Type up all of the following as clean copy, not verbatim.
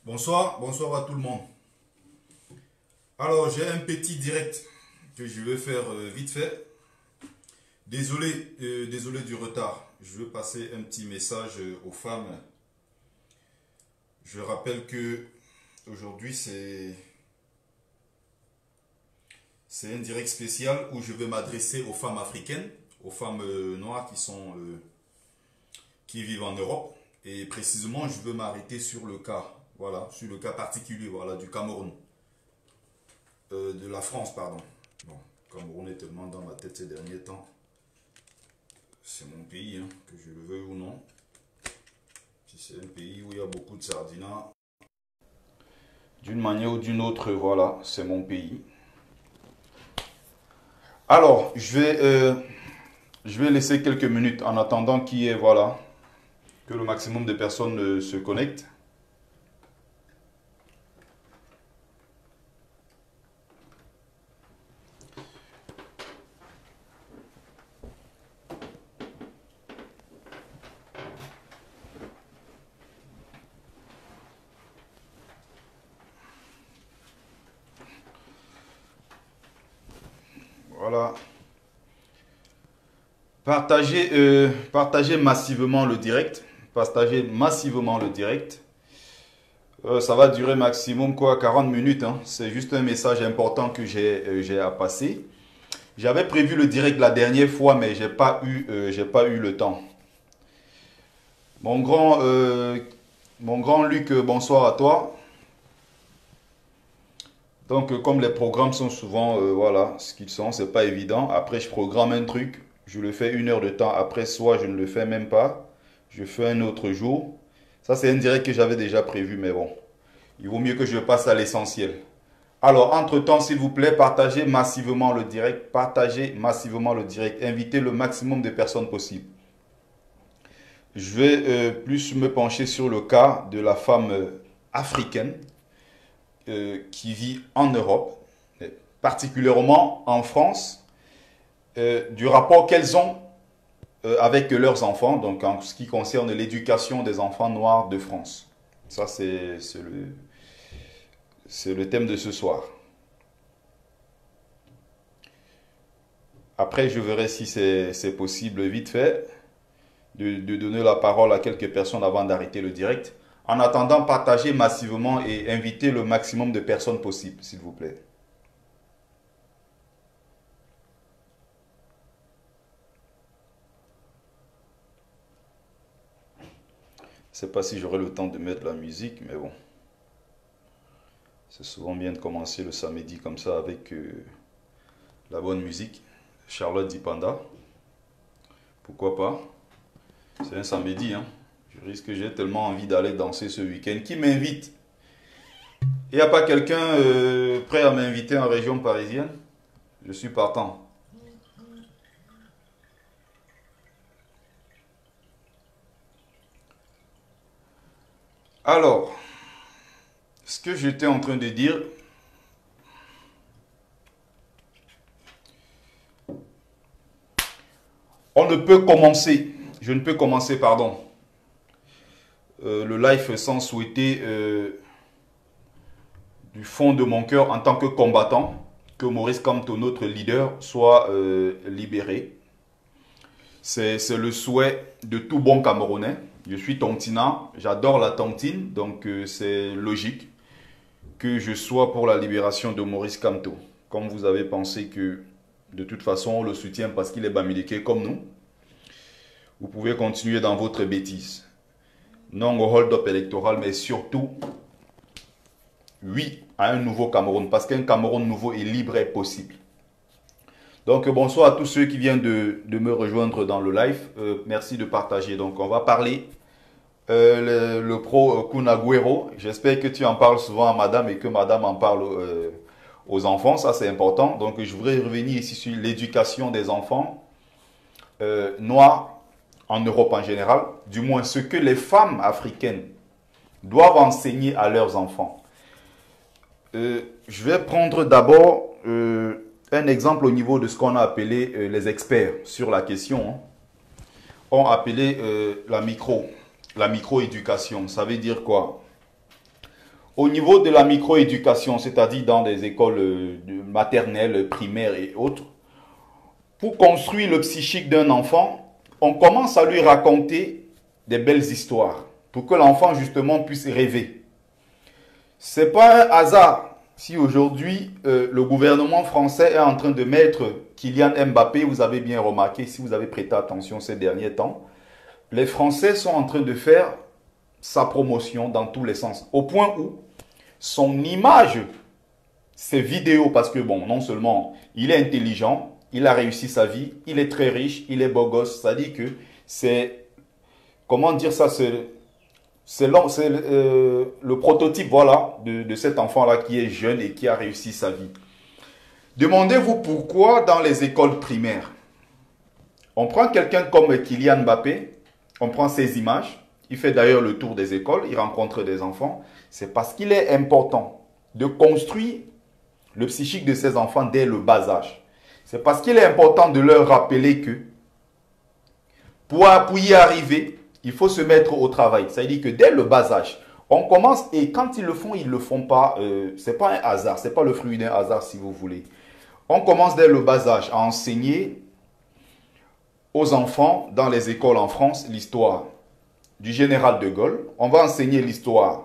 Bonsoir, bonsoir à tout le monde. Alors, j'ai un petit direct que je vais faire vite fait. Désolé du retard. Je veux passer un petit message aux femmes. Je rappelle que aujourd'hui c'est un direct spécial où je vais m'adresser aux femmes africaines, aux femmes noires qui vivent en Europe. Et précisément, je veux m'arrêter sur le cas, voilà, sur le cas particulier, voilà, du Cameroun. De la France, pardon. Bon, Cameroun est tellement dans ma tête ces derniers temps. C'est mon pays, hein, que je le veuille ou non. Puis c'est un pays où il y a beaucoup de sardinats. D'une manière ou d'une autre, voilà, c'est mon pays. Alors, je vais laisser quelques minutes en attendant qu'il y ait, voilà, que le maximum de personnes se connectent. Voilà. Partagez massivement le direct. Partagez massivement le direct. Ça va durer maximum quoi, 40 minutes. Hein. C'est juste un message important que j'ai à passer. J'avais prévu le direct la dernière fois, mais j'ai pas eu le temps. Mon grand Luc, bonsoir à toi. Donc, comme les programmes sont souvent, voilà, ce qu'ils sont, c'est pas évident. Après, je programme un truc, je le fais 1 heure de temps. Après, soit je ne le fais même pas, je fais un autre jour. Ça, c'est un direct que j'avais déjà prévu, mais bon, il vaut mieux que je passe à l'essentiel. Alors, entre-temps, s'il vous plaît, partagez massivement le direct. Partagez massivement le direct. Invitez le maximum de personnes possible. Je vais plus me pencher sur le cas de la femme africaine qui vit en Europe, particulièrement en France, du rapport qu'elles ont avec leurs enfants, donc en ce qui concerne l'éducation des enfants noirs de France. Ça, c'est le thème de ce soir. Après, je verrai si c'est possible vite fait de donner la parole à quelques personnes avant d'arrêter le direct. En attendant, partagez massivement et invitez le maximum de personnes possible, s'il vous plaît. Je ne sais pas si j'aurai le temps de mettre la musique, mais bon. C'est souvent bien de commencer le samedi comme ça avec la bonne musique. Charlotte Dipanda. Pourquoi pas? C'est un samedi, hein. Je risque que j'ai tellement envie d'aller danser ce week-end. Qui m'invite? Il n'y a pas quelqu'un prêt à m'inviter en région parisienne? Je suis partant. Alors, ce que j'étais en train de dire, je ne peux commencer, pardon, le live sans souhaiter du fond de mon cœur en tant que combattant que Maurice Kamto, notre leader, soit libéré. C'est le souhait de tout bon Camerounais. Je suis tontinant, j'adore la tontine, donc c'est logique que je sois pour la libération de Maurice Kamto. Comme vous avez pensé que de toute façon on le soutient parce qu'il est bamileke comme nous, vous pouvez continuer dans votre bêtise. Non au hold-up électoral, mais surtout, oui à un nouveau Cameroun, parce qu'un Cameroun nouveau et libre est possible. Donc bonsoir à tous ceux qui viennent de me rejoindre dans le live. Merci de partager. Donc on va parler le pro Kun Agüero. J'espère que tu en parles souvent à madame et que madame en parle aux enfants. Ça c'est important. Donc je voudrais revenir ici sur l'éducation des enfants noirs en Europe en général. Du moins ce que les femmes africaines doivent enseigner à leurs enfants. Je vais prendre d'abord un exemple au niveau de ce qu'on a appelé les experts sur la question. Hein, ont appelé la micro-éducation. Ça veut dire quoi? Au niveau de la microéducation, c'est-à-dire dans des écoles maternelles, primaires et autres, pour construire le psychique d'un enfant, on commence à lui raconter des belles histoires pour que l'enfant justement puisse rêver. C'est pas un hasard si aujourd'hui le gouvernement français est en train de mettre Kylian Mbappé, vous avez bien remarqué si vous avez prêté attention ces derniers temps, les Français sont en train de faire sa promotion dans tous les sens, au point où son image, ses vidéos, parce que bon, non seulement il est intelligent, il a réussi sa vie, il est très riche, il est beau gosse, ça dit que c'est, comment dire ça, c'est le prototype, voilà, de cet enfant-là qui est jeune et qui a réussi sa vie. Demandez-vous pourquoi dans les écoles primaires, on prend quelqu'un comme Kylian Mbappé, on prend ses images, il fait d'ailleurs le tour des écoles, il rencontre des enfants. C'est parce qu'il est important de construire le psychique de ces enfants dès le bas âge. C'est parce qu'il est important de leur rappeler que pour y arriver, il faut se mettre au travail. Ça veut dire que dès le bas âge, on commence et quand ils le font pas, c'est pas un hasard, c'est pas le fruit d'un hasard si vous voulez. On commence dès le bas âge à enseigner aux enfants dans les écoles en France l'histoire du général de Gaulle. On va enseigner l'histoire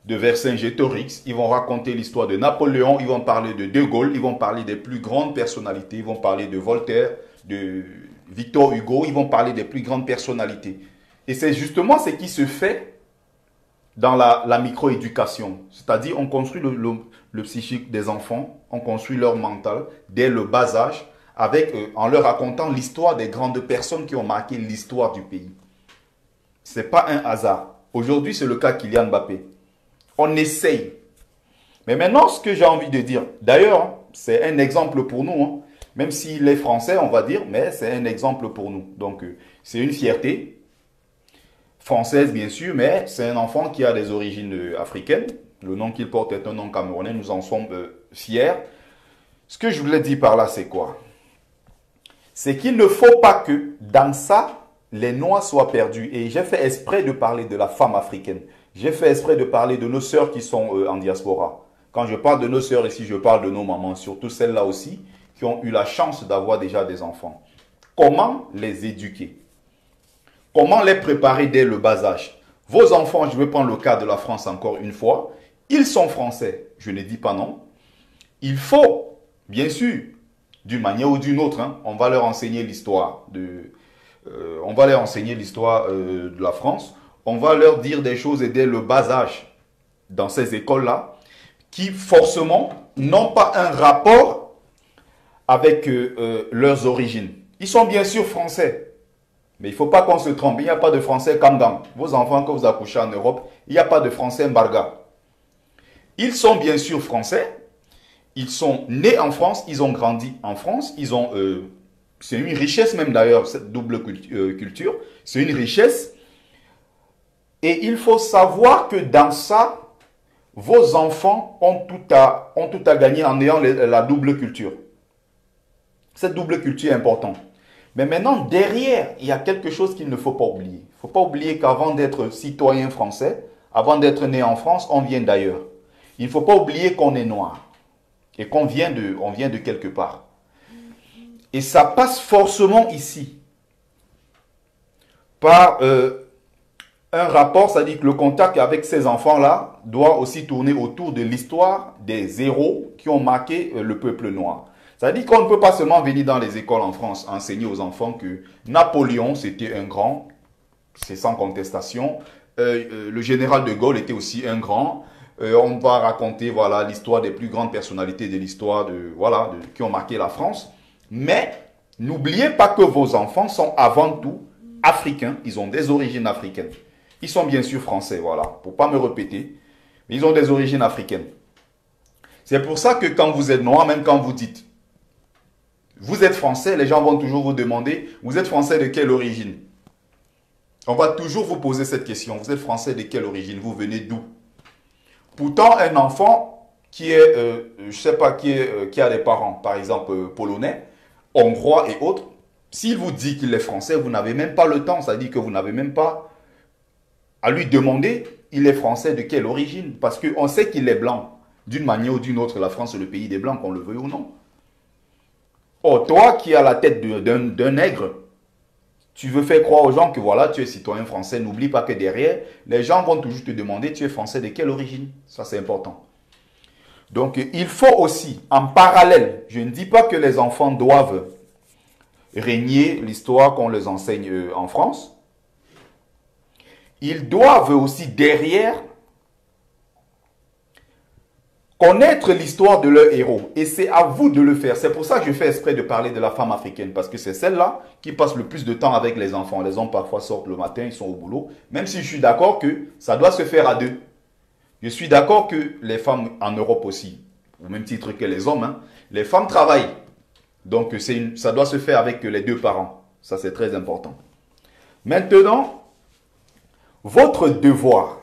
de Vercingétorix, ils vont raconter l'histoire de Napoléon, ils vont parler de Gaulle, ils vont parler des plus grandes personnalités, ils vont parler de Voltaire, de Victor Hugo, ils vont parler des plus grandes personnalités. Et c'est justement ce qui se fait dans la microéducation. C'est-à-dire on construit le psychique des enfants, on construit leur mental dès le bas âge, en leur racontant l'histoire des grandes personnes qui ont marqué l'histoire du pays. Ce n'est pas un hasard. Aujourd'hui, c'est le cas Kylian Mbappé. On essaye. Mais maintenant, ce que j'ai envie de dire, d'ailleurs, c'est un exemple pour nous. Hein. Même s'il est français, on va dire, mais c'est un exemple pour nous. Donc, c'est une fierté française, bien sûr, mais c'est un enfant qui a des origines africaines. Le nom qu'il porte est un nom camerounais. Nous en sommes fiers. Ce que je voulais dire par là, c'est quoi? C'est qu'il ne faut pas que dans ça, les Noirs soient perdus. Et j'ai fait exprès de parler de la femme africaine. J'ai fait exprès de parler de nos sœurs qui sont en diaspora. Quand je parle de nos sœurs ici, je parle de nos mamans, surtout celles-là aussi, qui ont eu la chance d'avoir déjà des enfants. Comment les éduquer? Comment les préparer dès le bas âge? Vos enfants, je vais prendre le cas de la France encore une fois, ils sont français, je ne dis pas non. Il faut, bien sûr, d'une manière ou d'une autre, hein, on va leur enseigner l'histoire de la France. On va leur dire des choses dès le bas âge dans ces écoles-là qui forcément n'ont pas un rapport avec leurs origines. Ils sont bien sûr français, mais il ne faut pas qu'on se trompe. Il n'y a pas de français Kamdam. Vos enfants que vous accouchez en Europe, il n'y a pas de français Mbarga. Ils sont bien sûr français. Ils sont nés en France, ils ont grandi en France. C'est une richesse même d'ailleurs, cette double culture. C'est une richesse. Et il faut savoir que dans ça, vos enfants ont tout à gagner en ayant la double culture. Cette double culture est importante. Mais maintenant, derrière, il y a quelque chose qu'il ne faut pas oublier. Il ne faut pas oublier qu'avant d'être citoyen français, avant d'être né en France, on vient d'ailleurs. Il ne faut pas oublier qu'on est noir et qu'on vient de quelque part. Et ça passe forcément ici par un rapport, c'est-à-dire que le contact avec ces enfants-là doit aussi tourner autour de l'histoire des héros qui ont marqué le peuple noir. C'est-à-dire qu'on ne peut pas seulement venir dans les écoles en France enseigner aux enfants que Napoléon, c'était un grand, c'est sans contestation. Le général de Gaulle était aussi un grand. On va raconter voilà, l'histoire des plus grandes personnalités de l'histoire qui ont marqué la France. Mais n'oubliez pas que vos enfants sont avant tout africains. Ils ont des origines africaines. Ils sont bien sûr français, voilà, pour ne pas me répéter. Mais ils ont des origines africaines. C'est pour ça que quand vous êtes noir, même quand vous dites vous êtes français, les gens vont toujours vous demander vous êtes français de quelle origine? On va toujours vous poser cette question. Vous êtes français de quelle origine? Vous venez d'où? Pourtant, un enfant qui est, je ne sais pas, qui a des parents, par exemple, polonais, hongrois et autres, s'il vous dit qu'il est français, vous n'avez même pas le temps. Ça dit que vous n'avez même pas à lui demander il est français de quelle origine? Parce qu'on sait qu'il est blanc. D'une manière ou d'une autre, la France est le pays des blancs, qu'on le veuille ou non. Or, toi qui as la tête d'un nègre, tu veux faire croire aux gens que voilà, tu es citoyen français. N'oublie pas que derrière, les gens vont toujours te demander, tu es français de quelle origine? Ça, c'est important. Donc, il faut aussi, en parallèle, je ne dis pas que les enfants doivent régner l'histoire qu'on les enseigne en France. Ils doivent aussi derrière connaître l'histoire de leur héros. Et c'est à vous de le faire. C'est pour ça que je fais exprès de parler de la femme africaine. Parce que c'est celle-là qui passe le plus de temps avec les enfants. Les hommes parfois sortent le matin, ils sont au boulot. Même si je suis d'accord que ça doit se faire à deux. Je suis d'accord que les femmes en Europe aussi, au même titre que les hommes, hein, les femmes travaillent. Donc ça doit se faire avec les deux parents. Ça, c'est très important. Maintenant, votre devoir,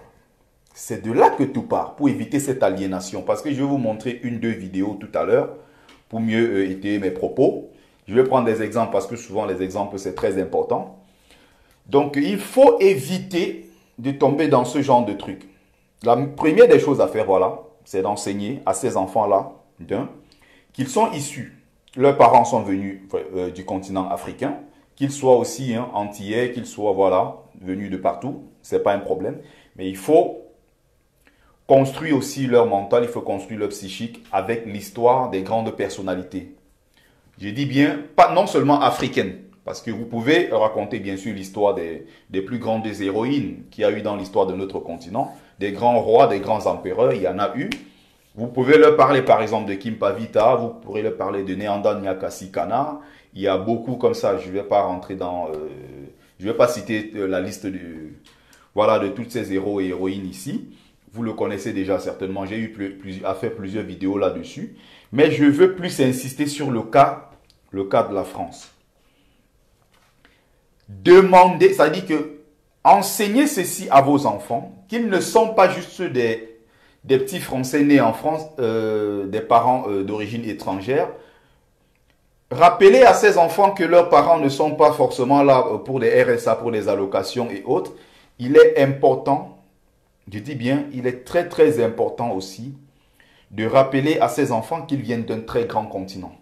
c'est de là que tout part, pour éviter cette aliénation. Parce que je vais vous montrer deux vidéos tout à l'heure, pour mieux étayer mes propos. Je vais prendre des exemples, parce que souvent les exemples, c'est très important. Donc, il faut éviter de tomber dans ce genre de trucs. La première des choses à faire, voilà, c'est d'enseigner à ces enfants-là, qu'ils sont issus. Leurs parents sont venus du continent africain, qu'ils soient aussi antillais, qu'ils soient, voilà, venus de partout. Ce n'est pas un problème. Mais il faut construire aussi leur mental, il faut construire leur psychique avec l'histoire des grandes personnalités. Je dis bien, pas non seulement africaines, parce que vous pouvez raconter bien sûr l'histoire des plus grandes héroïnes qu'il y a eu dans l'histoire de notre continent, des grands rois, des grands empereurs, il y en a eu. Vous pouvez leur parler par exemple de Kimpavita, vous pourrez leur parler de Neanda Nyakasi Kana. Il y a beaucoup comme ça, je ne vais pas rentrer dans... je ne vais pas citer la liste voilà, de toutes ces héros et héroïnes ici. Vous le connaissez déjà certainement, j'ai eu à faire plusieurs vidéos là-dessus. Mais je veux plus insister sur le cas de la France. Demandez, c'est-à-dire que enseignez ceci à vos enfants, qu'ils ne sont pas juste des petits Français nés en France, des parents d'origine étrangère. Rappelez à ces enfants que leurs parents ne sont pas forcément là pour des RSA, pour des allocations et autres. Il est important, je dis bien, il est très très important aussi de rappeler à ces enfants qu'ils viennent d'un très grand continent.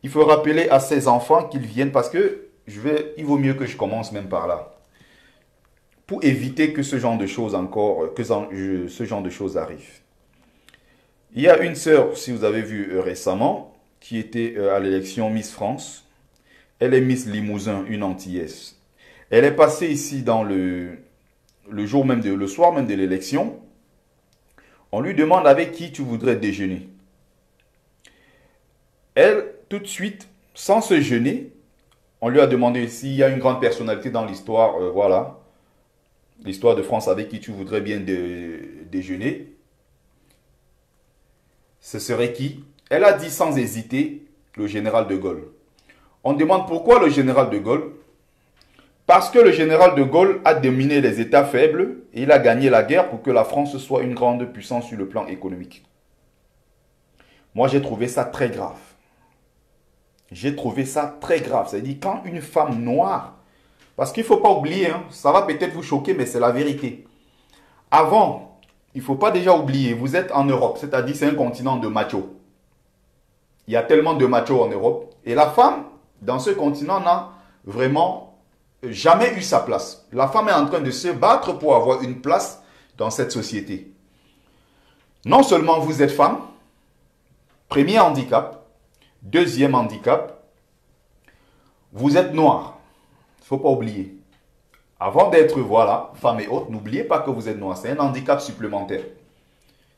Il faut rappeler à ces enfants qu'ils viennent parce que il vaut mieux que je commence même par là. Pour éviter que ce genre de choses ce genre de choses arrive. Il y a une sœur, si vous avez vu récemment, qui était à l'élection Miss France. Elle est Miss Limousin, une Antillaise. Elle est passée ici dans le soir même de l'élection. On lui demande avec qui tu voudrais déjeuner. Elle, tout de suite, sans se gêner, on lui a demandé s'il y a une grande personnalité dans l'histoire, voilà, l'histoire de France avec qui tu voudrais bien déjeuner. Ce serait qui? Elle a dit sans hésiter, le général de Gaulle. On demande pourquoi le général de Gaulle? Parce que le général de Gaulle a dominé les États faibles et il a gagné la guerre pour que la France soit une grande puissance sur le plan économique. Moi, j'ai trouvé ça très grave. J'ai trouvé ça très grave. C'est-à-dire quand une femme noire, parce qu'il ne faut pas oublier, ça va peut-être vous choquer, mais c'est la vérité. Avant, il ne faut pas déjà oublier, vous êtes en Europe, c'est-à-dire c'est un continent de machos. Il y a tellement de machos en Europe. Et la femme, dans ce continent, n'a vraiment jamais eu sa place. La femme est en train de se battre pour avoir une place dans cette société. Non seulement vous êtes femme, premier handicap, deuxième handicap, vous êtes noir. Il ne faut pas oublier. Avant d'être, voilà, femme et autres, n'oubliez pas que vous êtes noir. C'est un handicap supplémentaire.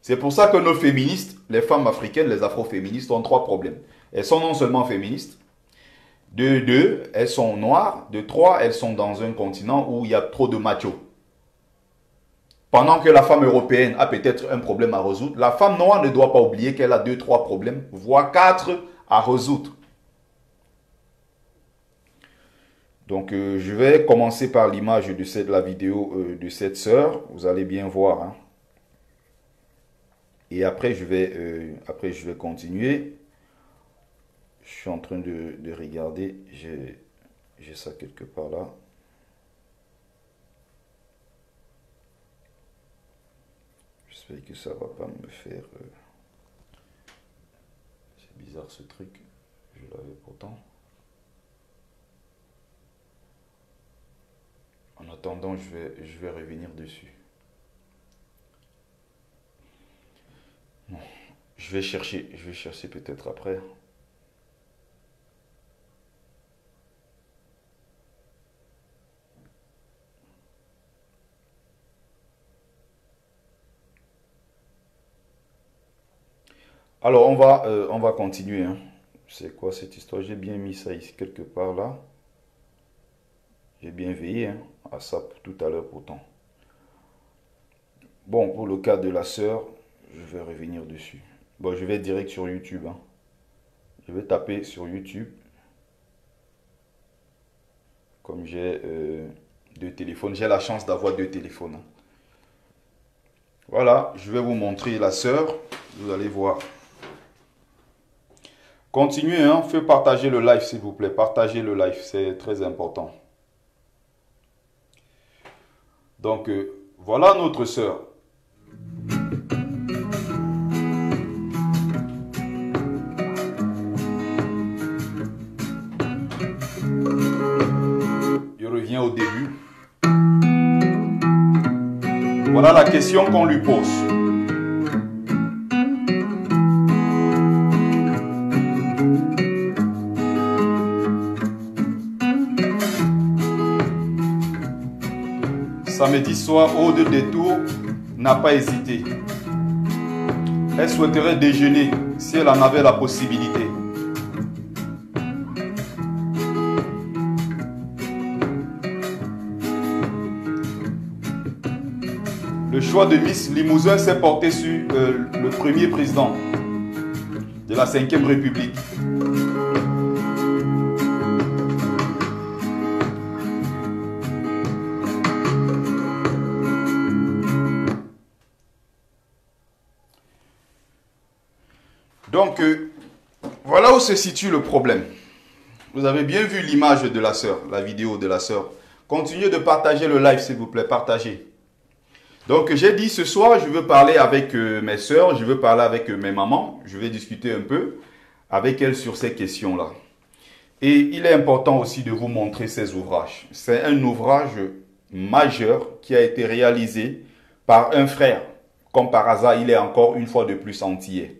C'est pour ça que nos féministes, les femmes africaines, les afroféministes, ont trois problèmes. Elles sont non seulement féministes, de deux, elles sont noires. De trois, elles sont dans un continent où il y a trop de machos. Pendant que la femme européenne a peut-être un problème à résoudre, la femme noire ne doit pas oublier qu'elle a 2-3 problèmes, voire 4 à résoudre. Donc, je vais commencer par l'image de la vidéo de cette sœur. Vous allez bien voir. Et après, je vais continuer. Je suis en train de regarder. J'ai ça quelque part là. J'espère que ça va pas me faire... C'est bizarre ce truc. Je l'avais pourtant. En attendant, je vais revenir dessus. Non. Je vais chercher peut-être après. Alors, on va continuer, hein. C'est quoi cette histoire? J'ai bien mis ça ici quelque part là. J'ai bien veillé, hein, à ça tout à l'heure pourtant. Bon, pour le cas de la sœur, je vais revenir dessus. Bon, je vais direct sur YouTube, hein. Je vais taper sur YouTube. Comme j'ai deux téléphones. J'ai la chance d'avoir deux téléphones, hein. Voilà, je vais vous montrer la sœur. Vous allez voir. Continuez, hein. Faites partager le live, s'il vous plaît. Partagez le live, c'est très important. Donc, voilà notre sœur. Je reviens au début. Voilà la question qu'on lui pose. Samedi soir, Aude Détour n'a pas hésité. Elle souhaiterait déjeuner si elle en avait la possibilité. Le choix de Miss Limousin s'est porté sur le premier président de la 5e République. Donc, voilà où se situe le problème. Vous avez bien vu l'image de la sœur, la vidéo de la sœur. Continuez de partager le live, s'il vous plaît, partagez. Donc, j'ai dit ce soir, je veux parler avec mes sœurs, je veux parler avec mes mamans. Je vais discuter un peu avec elles sur ces questions-là. Et il est important aussi de vous montrer ces ouvrages. C'est un ouvrage majeur qui a été réalisé par un frère. Comme par hasard, il est encore une fois de plus antillais.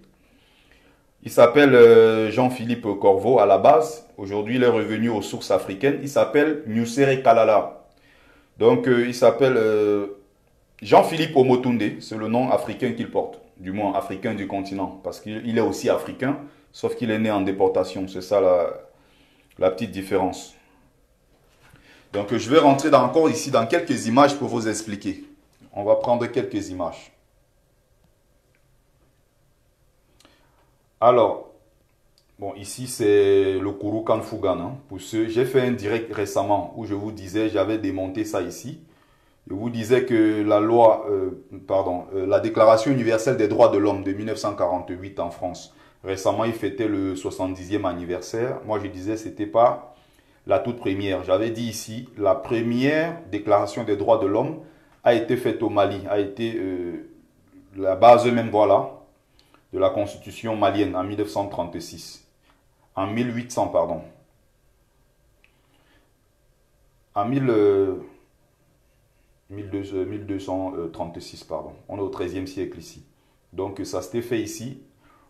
Il s'appelle Jean-Philippe Corveau à la base. Aujourd'hui, il est revenu aux sources africaines. Il s'appelle Nusere Kalala. Donc, il s'appelle Jean-Philippe Omotunde. C'est le nom africain qu'il porte. Du moins, africain du continent. Parce qu'il est aussi africain, sauf qu'il est né en déportation. C'est ça la petite différence. Donc, je vais rentrer encore ici dans quelques images pour vous expliquer. On va prendre quelques images. Alors, bon, ici c'est le Kurukan Fugan. Hein. Pour ceux, j'ai fait un direct récemment où je vous disais, j'avais démonté ça ici. Je vous disais que la loi, la Déclaration universelle des droits de l'homme de 1948 en France, récemment il fêtait le 70e anniversaire. Moi je disais que ce n'était pas la toute première. J'avais dit ici, la première Déclaration des droits de l'homme a été faite au Mali, a été la base même, voilà, de la constitution malienne en 1936. En 1800, pardon. En 1236, pardon. On est au XIIIe siècle ici. Donc ça s'était fait ici,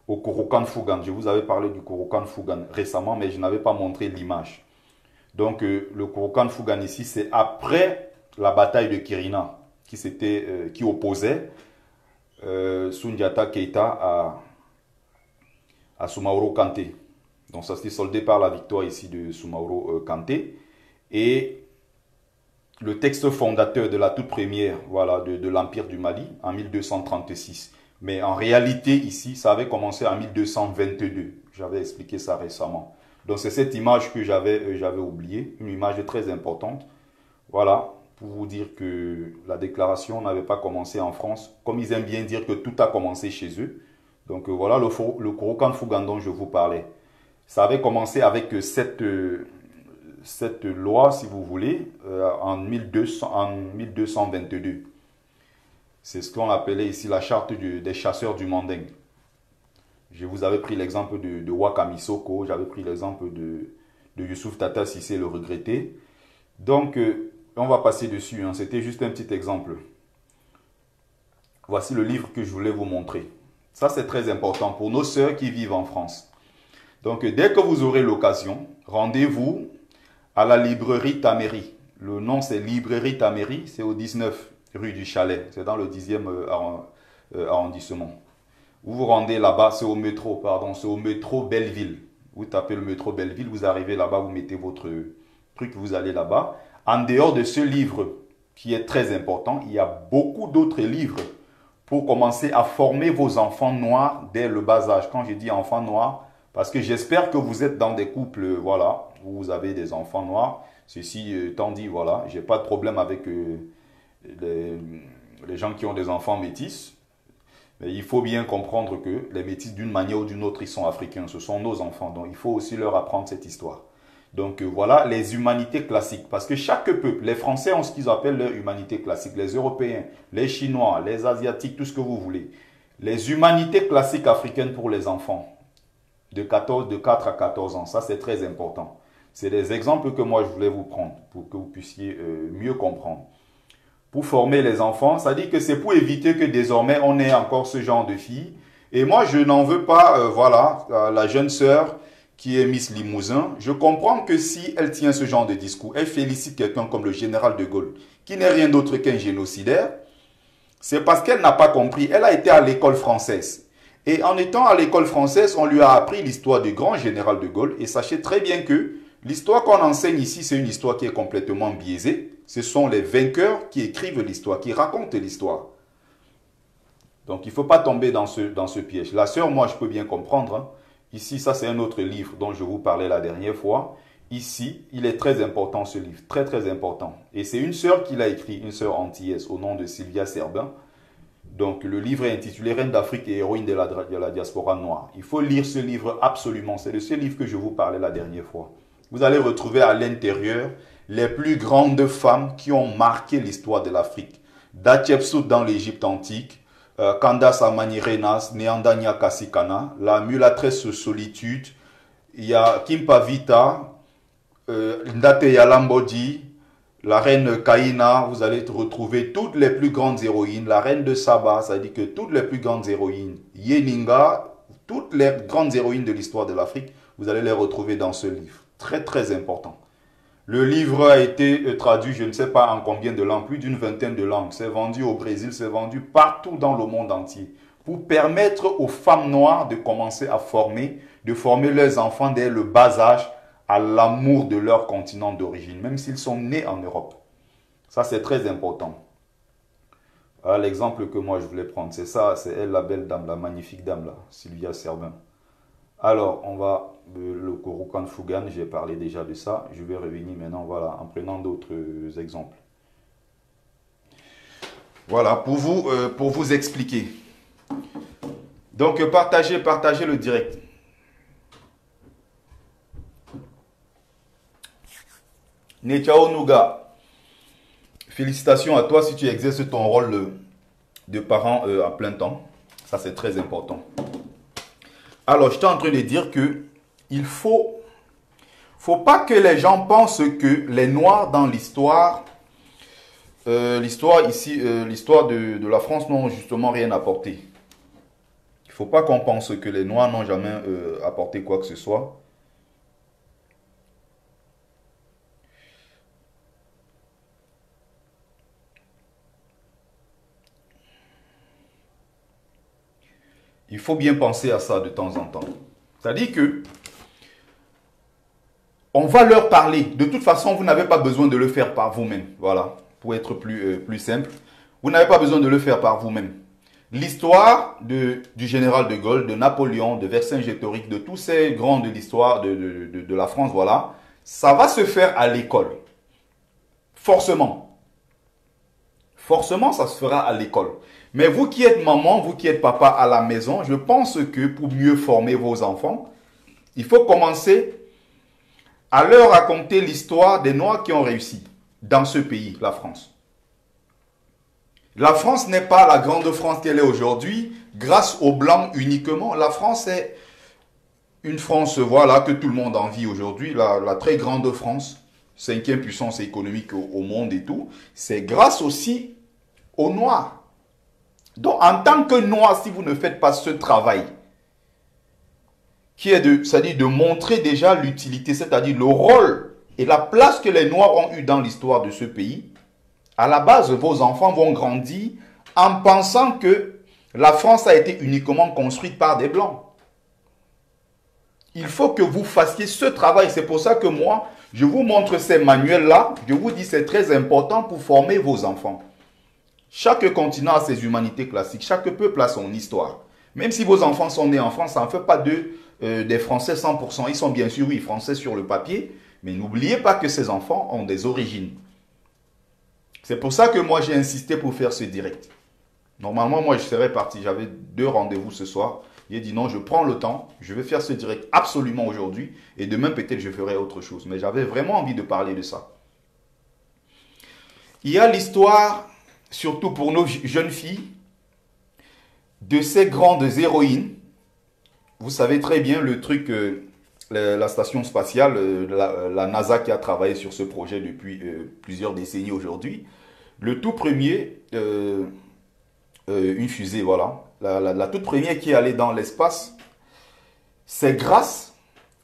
au Kurukan Fugan. Je vous avais parlé du Kurukan Fugan récemment, mais je n'avais pas montré l'image. Donc le Kurukan Fugan ici, c'est après la bataille de Kirina, qui opposait Sundiata Keita à Soumaoro Kanté. Donc ça s'est soldé par la victoire ici de Soumaoro Kanté. Et le texte fondateur de la toute première, voilà, de l'Empire du Mali en 1236. Mais en réalité ici, ça avait commencé en 1222. J'avais expliqué ça récemment. Donc c'est cette image que j'avais oubliée, une image très importante. Voilà, pour vous dire que la déclaration n'avait pas commencé en France, comme ils aiment bien dire que tout a commencé chez eux. Donc voilà le Kurukan Fugan dont je vous parlais. Ça avait commencé avec cette loi, si vous voulez, en 1222. C'est ce qu'on appelait ici la charte des chasseurs du Manding. Je vous avais pris l'exemple de Waka Misoko, j'avais pris l'exemple de Youssouf Tata Sissé le regretté. Donc, on va passer dessus, hein. C'était juste un petit exemple. Voici le livre que je voulais vous montrer. Ça, c'est très important pour nos sœurs qui vivent en France. Donc, dès que vous aurez l'occasion, rendez-vous à la librairie Taméry. Le nom, c'est Librairie Taméry. C'est au 19 rue du Chalet. C'est dans le 10e arrondissement. Vous vous rendez là-bas, c'est au métro, pardon, c'est au métro Belleville. Vous tapez le métro Belleville, vous arrivez là-bas, vous mettez votre truc, vous allez là-bas. En dehors de ce livre qui est très important, il y a beaucoup d'autres livres pour commencer à former vos enfants noirs dès le bas âge. Quand je dis enfants noirs, parce que j'espère que vous êtes dans des couples, voilà, où vous avez des enfants noirs. Ceci étant dit, voilà, j'ai pas de problème avec les gens qui ont des enfants métis. Mais il faut bien comprendre que les métis, d'une manière ou d'une autre, ils sont africains. Ce sont nos enfants. Donc, il faut aussi leur apprendre cette histoire. Donc, voilà les humanités classiques. Parce que chaque peuple, les Français ont ce qu'ils appellent leur humanité classique. Les Européens, les Chinois, les Asiatiques, tout ce que vous voulez. Les humanités classiques africaines pour les enfants de 4 à 14 ans. Ça, c'est très important. C'est des exemples que moi, je voulais vous prendre pour que vous puissiez mieux comprendre. Pour former les enfants, ça dit que c'est pour éviter que désormais on ait encore ce genre de filles. Et moi, je n'en veux pas, voilà, la jeune sœur qui est Miss Limousin. Je comprends que si elle tient ce genre de discours, elle félicite quelqu'un comme le général de Gaulle, qui n'est rien d'autre qu'un génocidaire, c'est parce qu'elle n'a pas compris. Elle a été à l'école française. Et en étant à l'école française, on lui a appris l'histoire du grand général de Gaulle. Et sachez très bien que l'histoire qu'on enseigne ici, c'est une histoire qui est complètement biaisée. Ce sont les vainqueurs qui écrivent l'histoire, qui racontent l'histoire. Donc, il ne faut pas tomber dans ce piège. La sœur, moi, je peux bien comprendre. Hein. Ici, ça, c'est un autre livre dont je vous parlais la dernière fois. Ici, il est très important, ce livre. Très, très important. Et c'est une sœur qui l'a écrit, une sœur antillaise, au nom de Sylvia Serbin. Donc, le livre est intitulé « Reine d'Afrique et héroïne de la diaspora noire ». Il faut lire ce livre absolument. C'est de ce livre que je vous parlais la dernière fois. Vous allez retrouver à l'intérieur les plus grandes femmes qui ont marqué l'histoire de l'Afrique. Hatshepsut dans l'Égypte antique, Candace Amani-Renas, Neandania Kassikana, la mulâtresse solitude, il y a Kimpavita, Ndate Yalambodi, la reine Kaina, vous allez retrouver toutes les plus grandes héroïnes, la reine de Saba, ça dit que toutes les plus grandes héroïnes, Yeninga, toutes les grandes héroïnes de l'histoire de l'Afrique, vous allez les retrouver dans ce livre. Très, très important. Le livre a été traduit, je ne sais pas en combien de langues, plus d'une vingtaine de langues. C'est vendu au Brésil, c'est vendu partout dans le monde entier. Pour permettre aux femmes noires de commencer à former, de former leurs enfants dès le bas âge à l'amour de leur continent d'origine, même s'ils sont nés en Europe. Ça, c'est très important. Voilà l'exemple que moi je voulais prendre. C'est ça, c'est elle, la belle dame, la magnifique dame là, Sylvia Serbin. Alors, on va, le Kouroukan Fougan, j'ai parlé déjà de ça. Je vais revenir maintenant, voilà, en prenant d'autres exemples. Voilà, pour vous expliquer. Donc, partagez le direct. Nechao Nouga, félicitations à toi si tu exerces ton rôle de parent à plein temps. Ça, c'est très important. Alors, j'étais en train de dire que il faut pas que les gens pensent que les Noirs dans l'histoire, l'histoire de la France n'ont justement rien apporté. Il ne faut pas qu'on pense que les Noirs n'ont jamais apporté quoi que ce soit. Il faut bien penser à ça de temps en temps. C'est-à-dire que on va leur parler. De toute façon, vous n'avez pas besoin de le faire par vous-même. Voilà, pour être plus simple. Vous n'avez pas besoin de le faire par vous-même. L'histoire du général de Gaulle, de Napoléon, de Vercingétorix, de tous ces grands de l'histoire de la France, voilà, ça va se faire à l'école. Forcément. Forcément, ça se fera à l'école. Mais vous qui êtes maman, vous qui êtes papa à la maison, je pense que pour mieux former vos enfants, il faut commencer à leur raconter l'histoire des Noirs qui ont réussi dans ce pays, la France. La France n'est pas la grande France qu'elle est aujourd'hui grâce aux Blancs uniquement. La France est une France, voilà, que tout le monde envie aujourd'hui, la très grande France, cinquième puissance économique au monde et tout. C'est grâce aussi aux Noirs. Donc, en tant que Noirs, si vous ne faites pas ce travail, qui est c'est-à-dire de montrer déjà l'utilité, c'est-à-dire le rôle et la place que les Noirs ont eu dans l'histoire de ce pays, à la base, vos enfants vont grandir en pensant que la France a été uniquement construite par des Blancs. Il faut que vous fassiez ce travail. C'est pour ça que moi, je vous montre ces manuels-là. Je vous dis c'est très important pour former vos enfants. Chaque continent a ses humanités classiques. Chaque peuple a son histoire. Même si vos enfants sont nés en France, ça ne fait pas des Français 100%. Ils sont bien sûr, oui, Français sur le papier. Mais n'oubliez pas que ces enfants ont des origines. C'est pour ça que moi, j'ai insisté pour faire ce direct. Normalement, moi, je serais parti. J'avais 2 rendez-vous ce soir. J'ai dit non, je prends le temps. Je vais faire ce direct absolument aujourd'hui. Et demain, peut-être, je ferai autre chose. Mais j'avais vraiment envie de parler de ça. Il y a l'histoire, surtout pour nos jeunes filles, de ces grandes héroïnes. Vous savez très bien le truc, la station spatiale, la NASA qui a travaillé sur ce projet depuis plusieurs décennies aujourd'hui. Le tout premier, une fusée, voilà. La toute première qui est allée dans l'espace, c'est grâce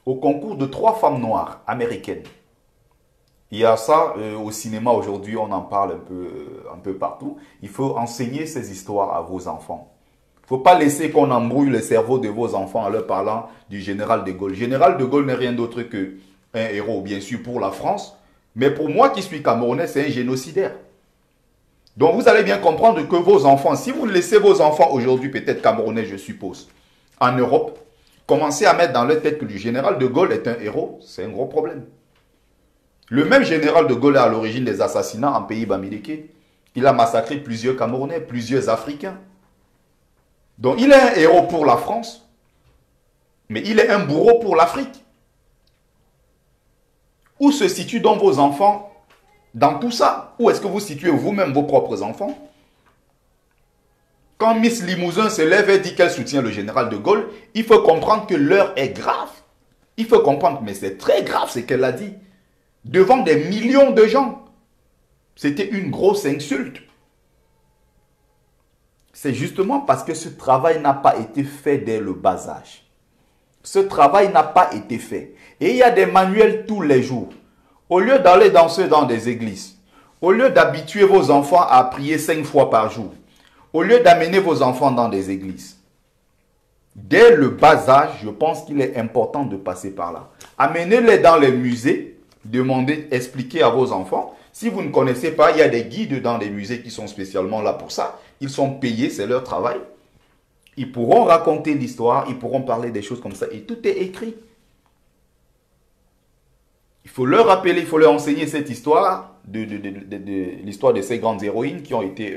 au concours de 3 femmes noires américaines. Il y a ça au cinéma aujourd'hui, on en parle un peu partout. Il faut enseigner ces histoires à vos enfants. Il ne faut pas laisser qu'on embrouille le cerveau de vos enfants en leur parlant du général de Gaulle. Le général de Gaulle n'est rien d'autre qu'un héros, bien sûr, pour la France. Mais pour moi qui suis camerounais, c'est un génocidaire. Donc vous allez bien comprendre que vos enfants, si vous laissez vos enfants aujourd'hui, peut-être camerounais je suppose, en Europe, commencer à mettre dans leur tête que le général de Gaulle est un héros, c'est un gros problème. Le même général de Gaulle est à l'origine des assassinats en pays bamileke. Il a massacré plusieurs Camerounais, plusieurs Africains. Donc il est un héros pour la France, mais il est un bourreau pour l'Afrique. Où se situent donc vos enfants dans tout ça? Où est-ce que vous situez vous-même vos propres enfants? Quand Miss Limousin se lève et dit qu'elle soutient le général de Gaulle, il faut comprendre que l'heure est grave. Il faut comprendre, mais c'est très grave ce qu'elle a dit. Devant des millions de gens. C'était une grosse insulte. C'est justement parce que ce travail n'a pas été fait dès le bas âge. Ce travail n'a pas été fait. Et il y a des manuels tous les jours. Au lieu d'aller danser dans des églises, au lieu d'habituer vos enfants à prier 5 fois par jour, au lieu d'amener vos enfants dans des églises, dès le bas âge, je pense qu'il est important de passer par là. Amenez-les dans les musées, demandez, expliquez à vos enfants. Si vous ne connaissez pas, il y a des guides dans les musées qui sont spécialement là pour ça. Ils sont payés, c'est leur travail. Ils pourront raconter l'histoire, ils pourront parler des choses comme ça. Et tout est écrit. Il faut leur rappeler, il faut leur enseigner cette histoire, l'histoire de ces grandes héroïnes qui ont été,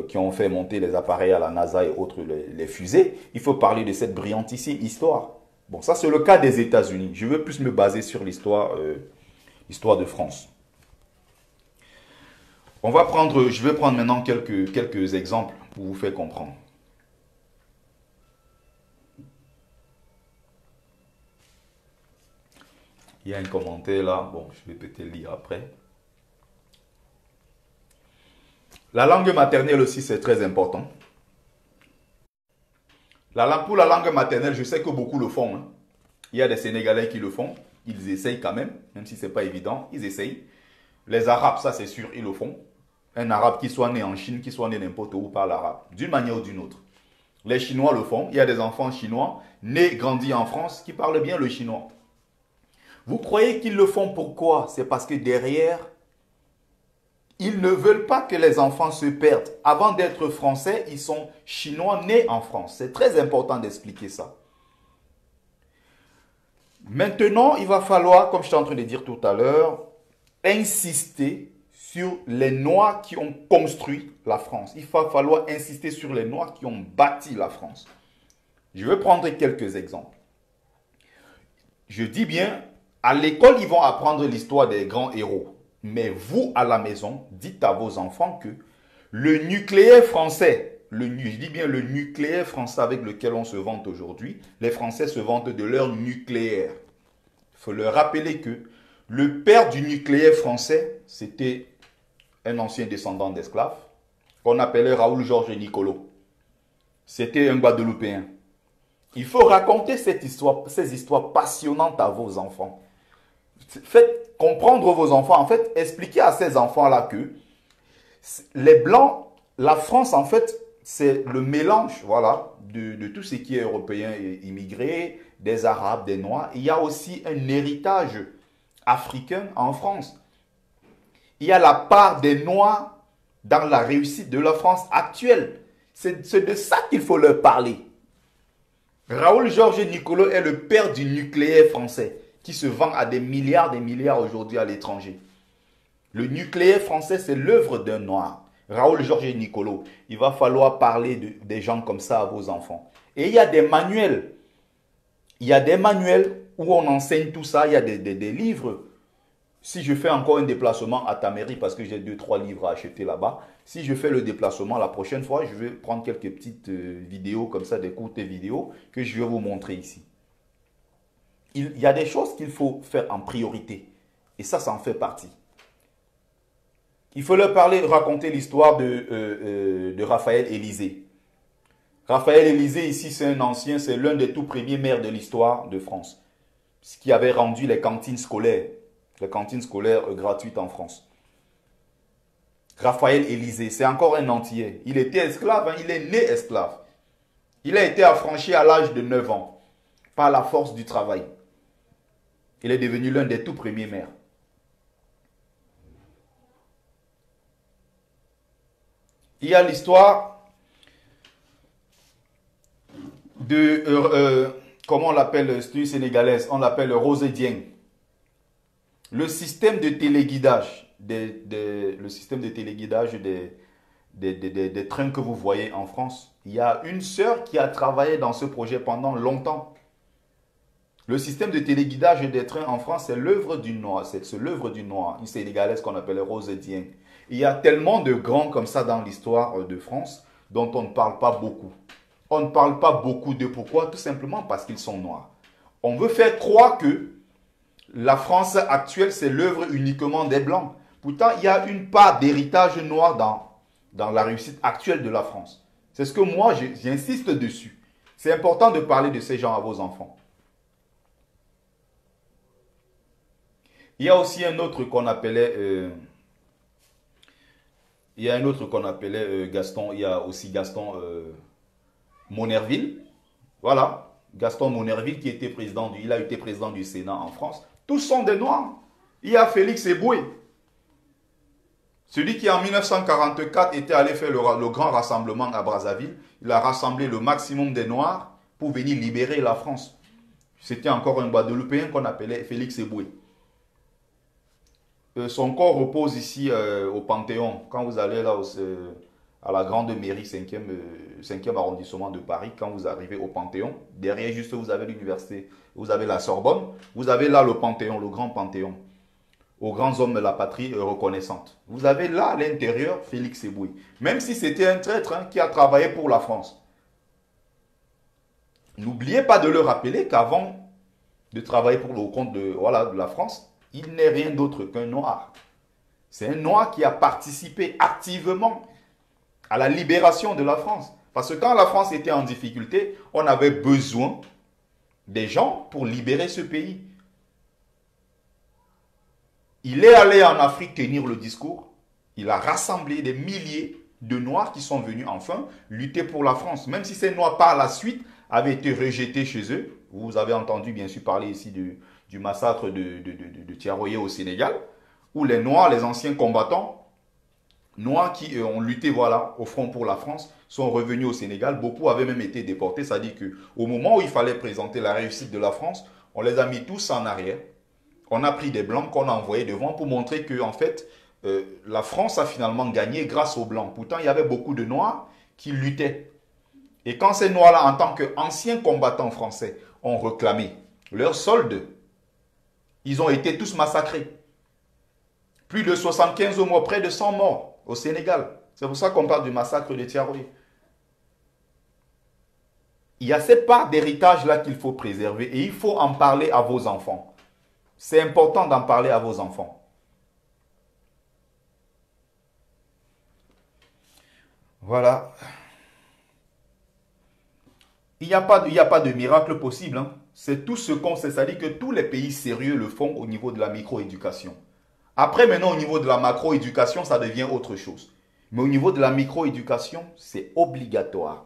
qui ont fait monter les appareils à la NASA et autres, les fusées. Il faut parler de cette brillantissime histoire. Bon, ça c'est le cas des États-Unis. Je veux plus me baser sur l'histoire de France. Je vais prendre maintenant quelques exemples pour vous faire comprendre. Il y a un commentaire là, bon, je vais peut-être lire après. La langue maternelle aussi, c'est très important. Pour la langue maternelle, je sais que beaucoup le font. Hein. Il y a des Sénégalais qui le font. Ils essayent quand même si ce n'est pas évident, ils essayent. Les Arabes, ça c'est sûr, ils le font. Un Arabe qui soit né en Chine, qui soit né n'importe où, parle arabe, d'une manière ou d'une autre. Les Chinois le font. Il y a des enfants chinois, nés, grandis en France, qui parlent bien le chinois. Vous croyez qu'ils le font pourquoi? C'est parce que derrière, ils ne veulent pas que les enfants se perdent. Avant d'être français, ils sont chinois nés en France. C'est très important d'expliquer ça. Maintenant, il va falloir, comme je suis en train de dire tout à l'heure, insister sur les Noirs qui ont construit la France. Il va falloir insister sur les Noirs qui ont bâti la France. Je vais prendre quelques exemples. Je dis bien, à l'école, ils vont apprendre l'histoire des grands héros. Mais vous, à la maison, dites à vos enfants que Le nucléaire français, je dis bien le nucléaire français avec lequel on se vante aujourd'hui, les Français se vantent de leur nucléaire. Il faut leur rappeler que le père du nucléaire français, c'était un ancien descendant d'esclaves, qu'on appelait Raoul Georges Nicolo. C'était un Guadeloupéen. Il faut raconter ces histoires passionnantes à vos enfants. Faites comprendre vos enfants, en fait, expliquez à ces enfants-là que les Blancs, la France, en fait, c'est le mélange, voilà, de tout ce qui est européen et immigré, des Arabes, des Noirs. Il y a aussi un héritage africain en France. Il y a la part des Noirs dans la réussite de la France actuelle. C'est de ça qu'il faut leur parler. Raoul Georges Nicolo est le père du nucléaire français qui se vend à des milliards aujourd'hui à l'étranger. Le nucléaire français, c'est l'œuvre d'un Noir. Raoul Georges Nicolo. Il va falloir parler des gens comme ça à vos enfants. Et il y a des manuels. Il y a des manuels où on enseigne tout ça. Il y a des livres. Si je fais encore un déplacement à ta mairie, parce que j'ai 2-3 livres à acheter là-bas, si je fais le déplacement la prochaine fois, je vais prendre quelques petites vidéos comme ça, des courtes vidéos que je vais vous montrer ici. Il y a des choses qu'il faut faire en priorité. Et ça en fait partie. Il faut leur parler, raconter l'histoire de Raphaël Élysée. Raphaël Élysée, ici, c'est un ancien, c'est l'un des tout premiers maires de l'histoire de France. Ce qui avait rendu les cantines scolaires gratuites en France. Raphaël Élysée, c'est encore un Antillais. Il était esclave, hein, il est né esclave. Il a été affranchi à l'âge de 9 ans par la force du travail. Il est devenu l'un des tout premiers maires. Il y a l'histoire de, comment on l'appelle, c'est une sénégalaise, on l'appelle Rose Dieng. Le système de téléguidage, des trains que vous voyez en France, il y a une sœur qui a travaillé dans ce projet pendant longtemps. Le système de téléguidage des trains en France, c'est l'œuvre du Noir, c'est l'œuvre du Noir, une sénégalaise qu'on appelle Rose Dieng. Il y a tellement de grands comme ça dans l'histoire de France dont on ne parle pas beaucoup. On ne parle pas beaucoup de pourquoi? Tout simplement parce qu'ils sont noirs. On veut faire croire que la France actuelle, c'est l'œuvre uniquement des Blancs. Pourtant, il y a une part d'héritage noir dans la réussite actuelle de la France. C'est ce que moi, j'insiste dessus. C'est important de parler de ces gens à vos enfants. Il y a aussi un autre qu'on appelait... Gaston, il y a aussi Gaston Monnerville. Voilà, Gaston Monnerville qui était il a été président du Sénat en France. Tous sont des Noirs. Il y a Félix Eboué. Celui qui en 1944 était allé faire le grand rassemblement à Brazzaville. Il a rassemblé le maximum des Noirs pour venir libérer la France. C'était encore un Guadeloupéen qu'on appelait Félix Eboué. Son corps repose ici au Panthéon. Quand vous allez là à la grande mairie 5e arrondissement de Paris, quand vous arrivez au Panthéon, derrière juste vous avez l'université, vous avez la Sorbonne, vous avez là le Panthéon, le grand Panthéon, aux grands hommes de la patrie reconnaissante. Vous avez là à l'intérieur Félix Eboué, même si c'était un traître qui a travaillé pour la France. N'oubliez pas de le rappeler qu'avant de travailler pour le compte de la France, il n'est rien d'autre qu'un noir. C'est un noir qui a participé activement à la libération de la France. Parce que quand la France était en difficulté, on avait besoin des gens pour libérer ce pays. Il est allé en Afrique tenir le discours. Il a rassemblé des milliers de Noirs qui sont venus enfin lutter pour la France. Même si ces Noirs par la suite avaient été rejetés chez eux. Vous avez entendu bien sûr parler ici du massacre de Thiaroye au Sénégal, où les Noirs, les anciens combattants, Noirs qui ont lutté au front pour la France, sont revenus au Sénégal. Beaucoup avaient même été déportés. C'est-à-dire qu'au moment où il fallait présenter la réussite de la France, on les a mis tous en arrière. On a pris des Blancs qu'on a envoyés devant pour montrer que en fait, la France a finalement gagné grâce aux Blancs. Pourtant, il y avait beaucoup de Noirs qui luttaient. Et quand ces Noirs-là, en tant qu'anciens combattants français, ont réclamé leur solde, ils ont été tous massacrés. Plus de 75 morts, près de 100 morts au Sénégal. C'est pour ça qu'on parle du massacre de Tiaroye. Il y a cette part d'héritage-là qu'il faut préserver et il faut en parler à vos enfants. C'est important d'en parler à vos enfants. Voilà. Il n'y a pas de miracle possible, hein. C'est tout ce qu'on sait. C'est-à-dire que tous les pays sérieux le font au niveau de la micro-éducation. Après, maintenant, au niveau de la macro-éducation, ça devient autre chose. Mais au niveau de la micro-éducation, c'est obligatoire.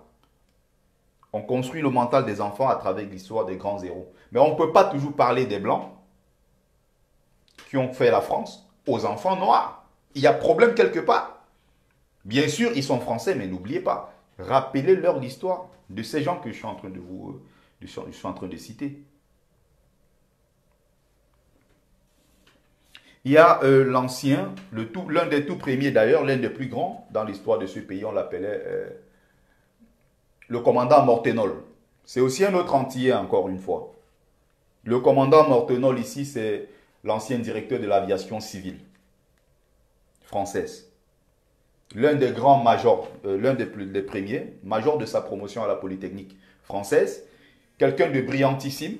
On construit le mental des enfants à travers l'histoire des grands héros. Mais on ne peut pas toujours parler des Blancs qui ont fait la France aux enfants noirs. Il y a problème quelque part. Bien sûr, ils sont français, mais n'oubliez pas, rappelez-leur l'histoire de ces gens que je suis en train de citer. Il y a l'ancien, l'un des tout premiers d'ailleurs, l'un des plus grands dans l'histoire de ce pays, on l'appelait le commandant Mortenol. C'est aussi un autre Antillais, encore une fois. Le commandant Mortenol ici, c'est l'ancien directeur de l'aviation civile française. L'un des grands majors, l'un des premiers, major de sa promotion à la Polytechnique française. Quelqu'un de brillantissime.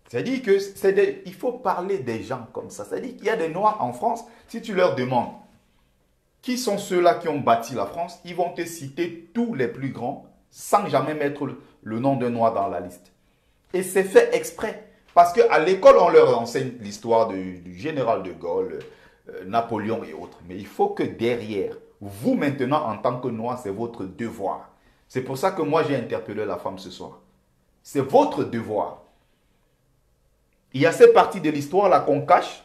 C'est-à-dire qu'il faut parler des gens comme ça. C'est-à-dire qu'il y a des Noirs en France, si tu leur demandes qui sont ceux-là qui ont bâti la France, ils vont te citer tous les plus grands sans jamais mettre le nom d'un Noir dans la liste. Et c'est fait exprès. Parce qu'à l'école, on leur enseigne l'histoire du général de Gaulle, Napoléon et autres. Mais il faut que derrière, vous maintenant, en tant que Noir, c'est votre devoir. C'est pour ça que moi, j'ai interpellé la femme ce soir. C'est votre devoir. Il y a cette partie de l'histoire-là qu'on cache.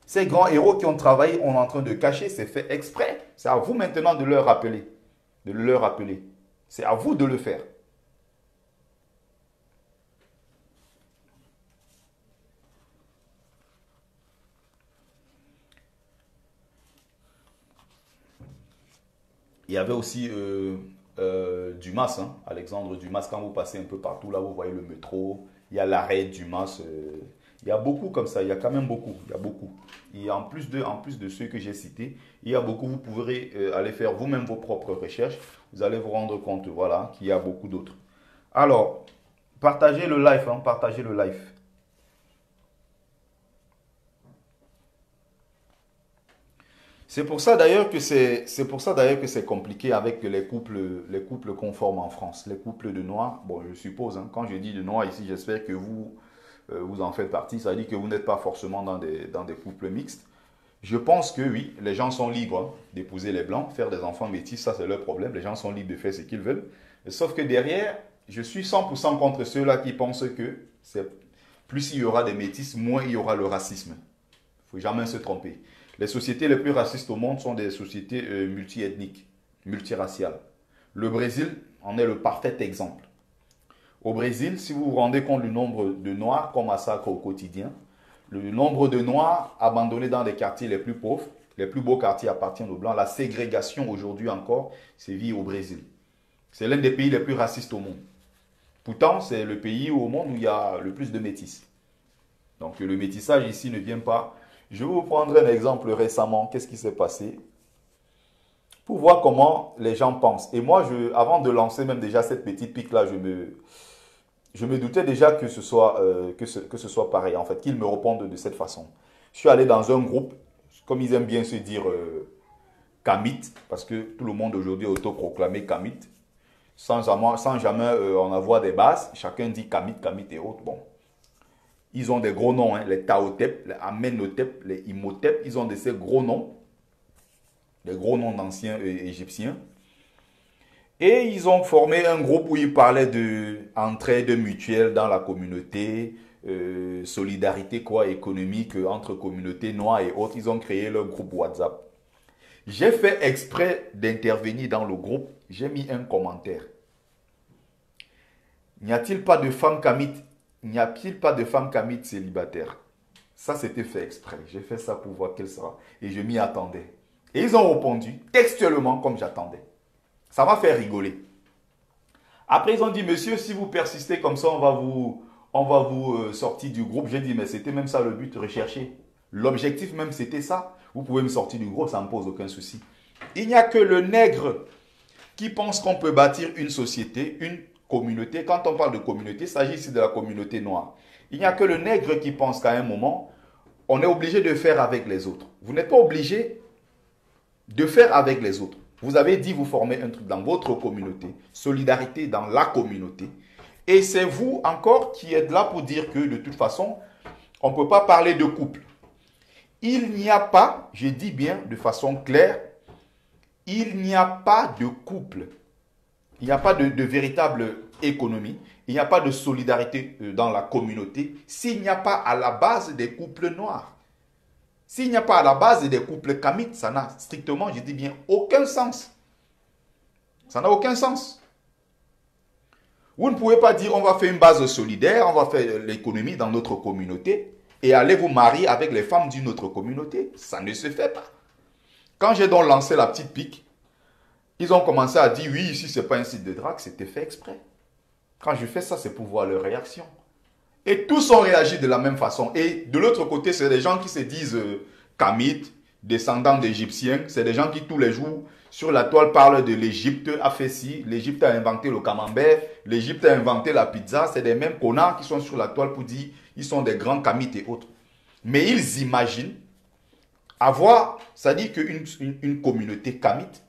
Ces grands héros qui ont travaillé, on est en train de cacher, c'est fait exprès. C'est à vous maintenant de leur rappeler. De leur rappeler. C'est à vous de le faire. Il y avait aussi Dumas, hein, Alexandre Dumas. Quand vous passez un peu partout, là, vous voyez le métro. Il y a l'arrêt Dumas. Il y a beaucoup comme ça. Il y a quand même beaucoup. Il y a beaucoup. Et en plus de ceux que j'ai cités, il y a beaucoup. Vous pourrez aller faire vous-même vos propres recherches. Vous allez vous rendre compte, voilà, qu'il y a beaucoup d'autres. Alors, partagez le live, hein, partagez le live. C'est pour ça d'ailleurs que c'est compliqué avec les couples conformes en France, les couples de noirs. Bon, je suppose, hein, quand je dis de noirs ici, j'espère que vous en faites partie. Ça veut dire que vous n'êtes pas forcément dans des couples mixtes. Je pense que oui, les gens sont libres, hein, d'épouser les blancs, faire des enfants métis, ça c'est leur problème. Les gens sont libres de faire ce qu'ils veulent. Sauf que derrière, je suis 100% contre ceux-là qui pensent que plus il y aura des métis, moins il y aura le racisme. Il ne faut jamais se tromper. Les sociétés les plus racistes au monde sont des sociétés multiethniques, multiraciales. Le Brésil en est le parfait exemple. Au Brésil, si vous vous rendez compte du nombre de Noirs qu'on massacre au quotidien, le nombre de Noirs abandonnés dans les quartiers les plus pauvres, les plus beaux quartiers appartiennent aux Blancs, la ségrégation aujourd'hui encore sévit au Brésil. C'est l'un des pays les plus racistes au monde. Pourtant, c'est le pays au monde où il y a le plus de métis. Donc le métissage ici ne vient pas. Je vais vous prendre un exemple récemment. Qu'est-ce qui s'est passé? Pour voir comment les gens pensent. Et moi, avant de lancer même déjà cette petite pique-là, je me doutais déjà que ce soit pareil, en fait, qu'ils me répondent de cette façon. Je suis allé dans un groupe, comme ils aiment bien se dire, Kamit, parce que tout le monde aujourd'hui est autoproclamé Kamit, sans jamais en avoir des bases. Chacun dit Kamit, Kamit et autres. Bon. Ils ont des gros noms, hein, les Taotep, les Amenhotep, les Imhotep. Ils ont de ces gros noms, des gros noms d'anciens égyptiens. Et ils ont formé un groupe où ils parlaient d'entraide mutuelle dans la communauté, solidarité quoi, économique entre communautés noires et autres. Ils ont créé leur groupe WhatsApp. J'ai fait exprès d'intervenir dans le groupe. J'ai mis un commentaire. N'y a-t-il pas de femmes kamites? N'y a-t-il pas de femmes kamites célibataires? Ça, c'était fait exprès. J'ai fait ça pour voir quelle sera. Et je m'y attendais. Et ils ont répondu textuellement comme j'attendais. Ça m'a fait rigoler. Après, ils ont dit, monsieur, si vous persistez comme ça, on va vous sortir du groupe. J'ai dit, mais c'était même ça le but recherché. L'objectif même, c'était ça. Vous pouvez me sortir du gros, ça ne me pose aucun souci. Il n'y a que le nègre qui pense qu'on peut bâtir une société, une communauté. Quand on parle de communauté, il s'agit ici de la communauté noire. Il n'y a que le nègre qui pense qu'à un moment, on est obligé de faire avec les autres. Vous n'êtes pas obligé de faire avec les autres. Vous avez dit vous formez un truc dans votre communauté, solidarité dans la communauté. Et c'est vous encore qui êtes là pour dire que de toute façon, on ne peut pas parler de couple. Il n'y a pas, je dis bien de façon claire, il n'y a pas de couple. Il n'y a pas de véritable économie. Il n'y a pas de solidarité dans la communauté s'il n'y a pas à la base des couples noirs. S'il n'y a pas à la base des couples kamites, ça n'a strictement, je dis bien, aucun sens. Ça n'a aucun sens. Vous ne pouvez pas dire on va faire une base solidaire, on va faire l'économie dans notre communauté et aller vous marier avec les femmes d'une autre communauté. Ça ne se fait pas. Quand j'ai donc lancé la petite pique, ils ont commencé à dire oui, ici c'est pas un site de drague, c'était fait exprès. Quand je fais ça, c'est pour voir leur réaction. Et tous ont réagi de la même façon. Et de l'autre côté, c'est des gens qui se disent kamites, descendants d'Égyptiens. C'est des gens qui tous les jours sur la toile parlent de l'Égypte a fait ci, l'Égypte a inventé le camembert, l'Égypte a inventé la pizza. C'est des mêmes connards qui sont sur la toile pour dire ils sont des grands kamites et autres. Mais ils imaginent avoir, c'est-à-dire qu'une communauté kamite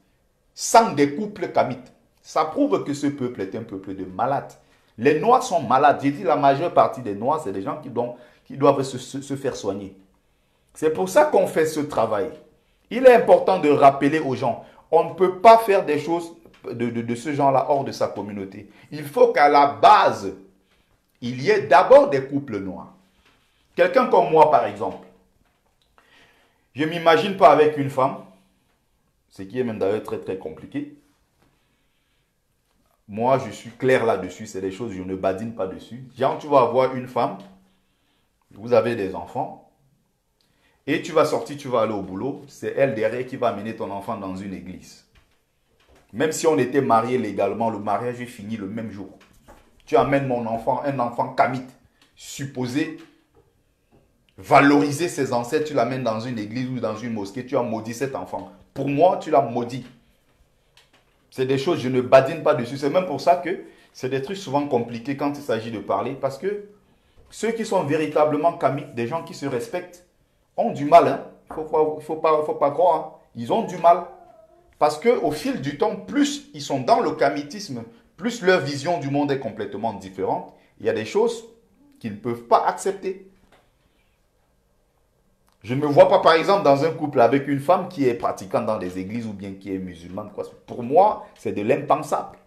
sans des couples kamites. Ça prouve que ce peuple est un peuple de malades. Les Noirs sont malades. J'ai dit la majeure partie des Noirs, c'est des gens qui doivent se faire soigner. C'est pour ça qu'on fait ce travail. Il est important de rappeler aux gens, on ne peut pas faire des choses de ce genre-là hors de sa communauté. Il faut qu'à la base, il y ait d'abord des couples noirs. Quelqu'un comme moi, par exemple, je ne m'imagine pas avec une femme, ce qui est même d'ailleurs très très compliqué. Moi, je suis clair là-dessus. C'est des choses, je ne badine pas dessus. Genre, tu vas avoir une femme, vous avez des enfants, et tu vas sortir, tu vas aller au boulot. C'est elle derrière qui va amener ton enfant dans une église. Même si on était mariés légalement, le mariage est fini le même jour. Tu amènes mon enfant, un enfant kamite, supposé valoriser ses ancêtres, tu l'amènes dans une église ou dans une mosquée, tu as maudit cet enfant. Pour moi, tu l'as maudit. C'est des choses, je ne badine pas dessus. C'est même pour ça que c'est des trucs souvent compliqués quand il s'agit de parler. Parce que ceux qui sont véritablement kamites, des gens qui se respectent, ont du mal. Hein. Il faut pas croire. Hein. Ils ont du mal. Parce qu'au fil du temps, plus ils sont dans le kamitisme, plus leur vision du monde est complètement différente. Il y a des choses qu'ils ne peuvent pas accepter. Je ne me vois pas, par exemple, dans un couple avec une femme qui est pratiquante dans des églises ou bien qui est musulmane. Pour moi, c'est de l'impensable.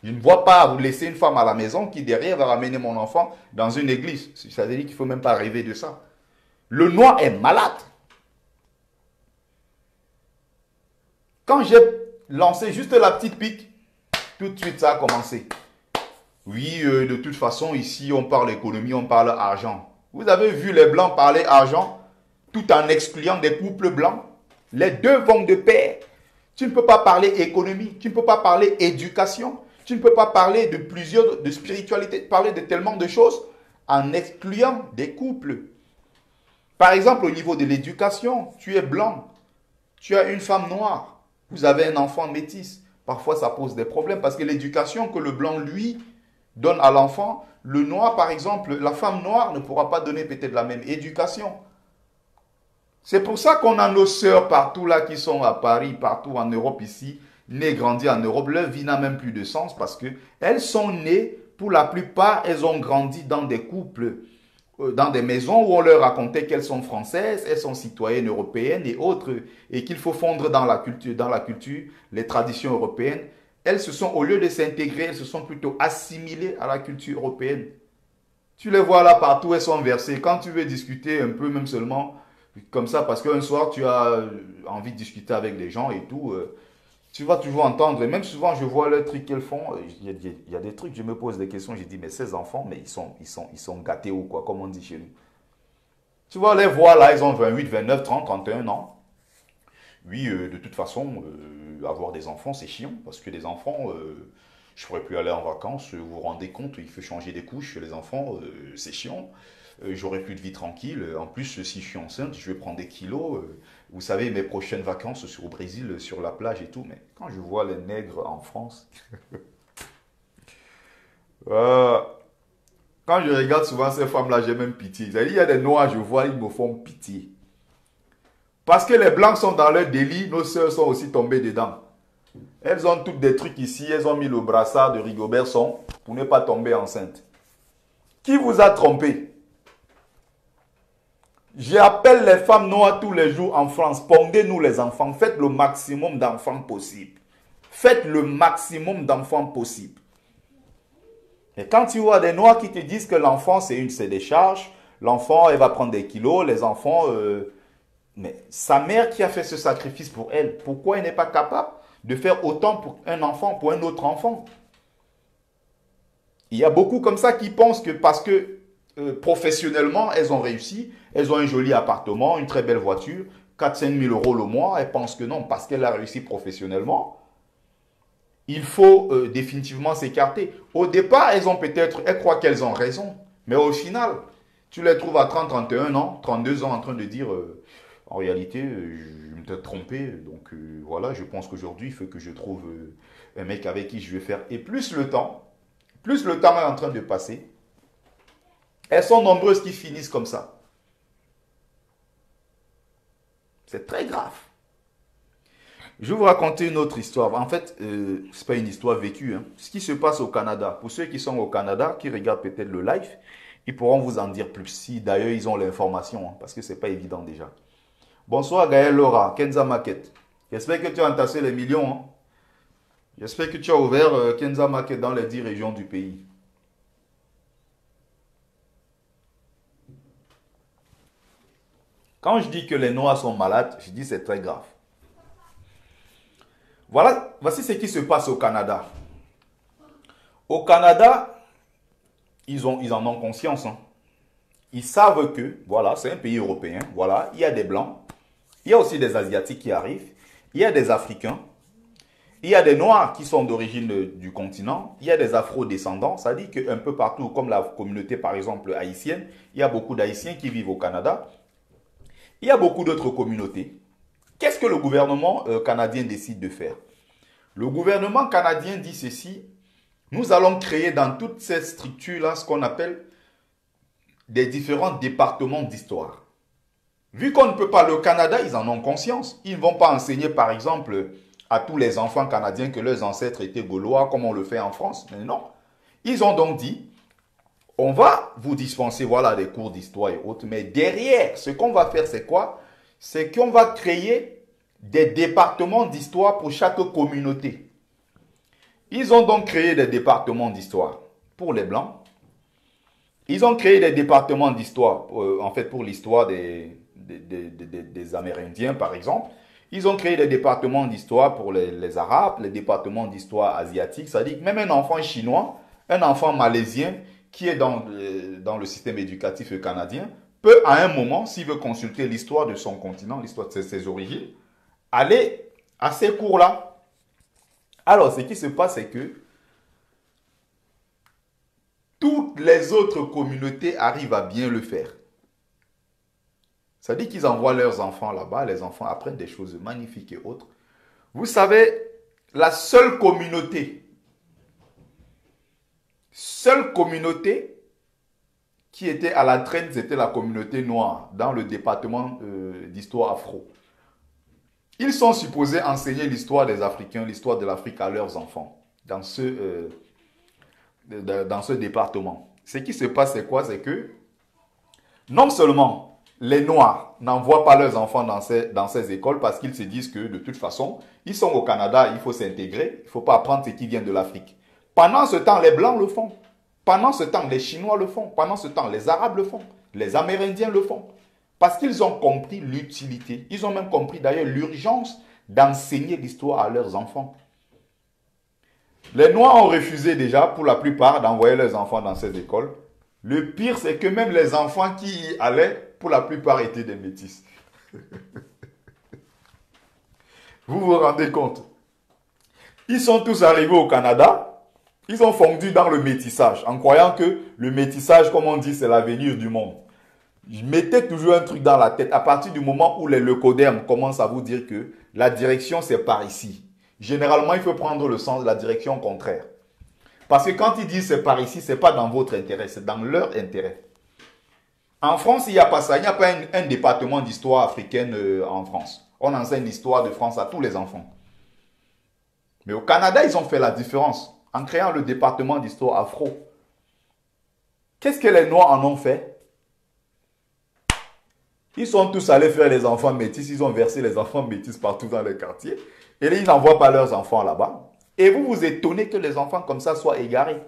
Je ne vois pas vous laisser une femme à la maison qui, derrière, va ramener mon enfant dans une église. Ça veut dire qu'il ne faut même pas rêver de ça. Le noir est malade. Quand j'ai lancé juste la petite pique, tout de suite, ça a commencé. Oui, de toute façon, ici, on parle économie, on parle argent. Vous avez vu les Blancs parler argent tout en excluant des couples blancs. Les deux vont de pair. Tu ne peux pas parler économie, tu ne peux pas parler éducation, tu ne peux pas parler de spiritualité, parler de tellement de choses en excluant des couples. Par exemple, au niveau de l'éducation, tu es blanc, tu as une femme noire, vous avez un enfant métis. Parfois, ça pose des problèmes parce que l'éducation que le blanc, lui, donne à l'enfant, le noir, par exemple, la femme noire ne pourra pas donner peut-être la même éducation. C'est pour ça qu'on a nos sœurs partout là qui sont à Paris, partout en Europe ici, nées, grandies en Europe. Leur vie n'a même plus de sens parce qu'elles sont nées, pour la plupart, elles ont grandi dans des couples, dans des maisons où on leur racontait qu'elles sont françaises, elles sont citoyennes européennes et autres, et qu'il faut fondre dans la culture, les traditions européennes. Elles se sont, au lieu de s'intégrer, elles se sont plutôt assimilées à la culture européenne. Tu les vois là partout, elles sont versées. Quand tu veux discuter un peu, même seulement comme ça, parce qu'un soir, tu as envie de discuter avec des gens et tout, tu vas toujours entendre. Et même souvent, je vois le truc qu'elles font. Il y a des trucs, je me pose des questions. Je dis, mais ces enfants, mais ils sont gâtés ou quoi, comme on dit chez nous. Tu vois, les voir là, ils ont 28, 29, 30, 31 ans. Oui, de toute façon, avoir des enfants, c'est chiant. Parce que les enfants, je ne pourrais plus aller en vacances. Vous vous rendez compte, il faut changer des couches. Les enfants, c'est chiant. j'aurai plus de vie tranquille. En plus, si je suis enceinte, je vais prendre des kilos. Vous savez, mes prochaines vacances au Brésil, sur la plage et tout. Mais quand je vois les nègres en France, euh, quand je regarde souvent ces femmes-là, j'ai même pitié. Il y a des noirs, je vois, ils me font pitié. Parce que les blancs sont dans leur délit, nos sœurs sont aussi tombées dedans. Elles ont toutes des trucs ici, elles ont mis le brassard de Rigobertson pour ne pas tomber enceinte. Qui vous a trompé? J'appelle les femmes noires tous les jours en France. Pondez-nous les enfants. Faites le maximum d'enfants possible. Faites le maximum d'enfants possible. Et quand tu vois des noirs qui te disent que l'enfant, c'est des charges, l'enfant, elle va prendre des kilos, les enfants... mais sa mère qui a fait ce sacrifice pour elle, pourquoi elle n'est pas capable de faire autant pour un enfant, pour un autre enfant? Il y a beaucoup comme ça qui pensent que parce que professionnellement, elles ont réussi, elles ont un joli appartement, une très belle voiture, 4-5 000 euros le mois, elles pensent que non, parce qu'elle a réussi professionnellement, il faut définitivement s'écarter. Au départ, elles croient qu'elles ont raison, mais au final, tu les trouves à 30, 31 ans, 32 ans en train de dire en réalité, je me suis trompé, donc voilà, je pense qu'aujourd'hui, il faut que je trouve un mec avec qui je vais faire. Et plus le temps est en train de passer, elles sont nombreuses qui finissent comme ça. C'est très grave. Je vais vous raconter une autre histoire. En fait, ce n'est pas une histoire vécue. Hein. Ce qui se passe au Canada. Pour ceux qui sont au Canada, qui regardent peut-être le live, ils pourront vous en dire plus. Si d'ailleurs ils ont l'information, hein, parce que ce n'est pas évident déjà. Bonsoir Gaël Laura, Kenza Market. J'espère que tu as entassé les millions. Hein. J'espère que tu as ouvert Kenza Market dans les 10 régions du pays. Quand je dis que les Noirs sont malades, je dis que c'est très grave. Voilà, voici ce qui se passe au Canada. Au Canada, ils en ont conscience. Hein. Ils savent que, voilà, c'est un pays européen. Voilà, il y a des Blancs. Il y a aussi des Asiatiques qui arrivent. Il y a des Africains. Il y a des Noirs qui sont d'origine du continent. Il y a des Afro-descendants. Ça dit qu'un peu partout, comme la communauté par exemple haïtienne, il y a beaucoup d'Haïtiens qui vivent au Canada. Il y a beaucoup d'autres communautés. Qu'est-ce que le gouvernement canadien décide de faire? Le gouvernement canadien dit ceci. Nous allons créer dans toutes ces structures-là ce qu'on appelle des différents départements d'histoire. Vu qu'on ne peut pas, le Canada, ils en ont conscience. Ils ne vont pas enseigner, par exemple, à tous les enfants canadiens que leurs ancêtres étaient gaulois, comme on le fait en France. Mais non. Ils ont donc dit, on va vous dispenser, voilà, des cours d'histoire et autres. Mais derrière, ce qu'on va faire, c'est quoi? C'est qu'on va créer des départements d'histoire pour chaque communauté. Ils ont donc créé des départements d'histoire pour les Blancs. Ils ont créé des départements d'histoire, en fait, pour l'histoire des Amérindiens, par exemple. Ils ont créé des départements d'histoire pour les Arabes, les départements d'histoire asiatiques. C'est-à-dire que même un enfant chinois, un enfant malaisien qui est dans le système éducatif canadien peut, à un moment, s'il veut consulter l'histoire de son continent, l'histoire de ses origines, aller à ces cours-là. Alors, ce qui se passe, c'est que toutes les autres communautés arrivent à bien le faire. Ça dit qu'ils envoient leurs enfants là-bas, les enfants apprennent des choses magnifiques et autres. Vous savez, la seule communauté qui était à la traîne, c'était la communauté noire dans le département d'histoire afro. Ils sont supposés enseigner l'histoire des Africains, l'histoire de l'Afrique à leurs enfants dans ce département. Ce qui se passe, c'est quoi? C'est que non seulement les Noirs n'envoient pas leurs enfants dans ces écoles parce qu'ils se disent que de toute façon, ils sont au Canada, il faut s'intégrer, il ne faut pas apprendre ce qui vient de l'Afrique. Pendant ce temps, les Blancs le font. Pendant ce temps, les Chinois le font. Pendant ce temps, les Arabes le font. Les Amérindiens le font. Parce qu'ils ont compris l'utilité. Ils ont même compris d'ailleurs l'urgence d'enseigner l'histoire à leurs enfants. Les Noirs ont refusé déjà, pour la plupart, d'envoyer leurs enfants dans ces écoles. Le pire, c'est que même les enfants qui y allaient, pour la plupart, étaient des métis. Vous vous rendez compte? Ils sont tous arrivés au Canada. Ils ont fondu dans le métissage, en croyant que le métissage, comme on dit, c'est l'avenir du monde. Mettez toujours un truc dans la tête. À partir du moment où les leucodermes commencent à vous dire que la direction, c'est par ici. Généralement, il faut prendre le sens de la direction contraire. Parce que quand ils disent c'est par ici, ce n'est pas dans votre intérêt, c'est dans leur intérêt. En France, il n'y a pas ça. Il n'y a pas un département d'histoire africaine en France. On enseigne l'histoire de France à tous les enfants. Mais au Canada, ils ont fait la différence en créant le département d'histoire afro. Qu'est-ce que les Noirs en ont fait? Ils sont tous allés faire les enfants métis. Ils ont versé les enfants métis partout dans les quartiers. Et là, ils n'envoient pas leurs enfants là-bas. Et vous vous étonnez que les enfants comme ça soient égarés.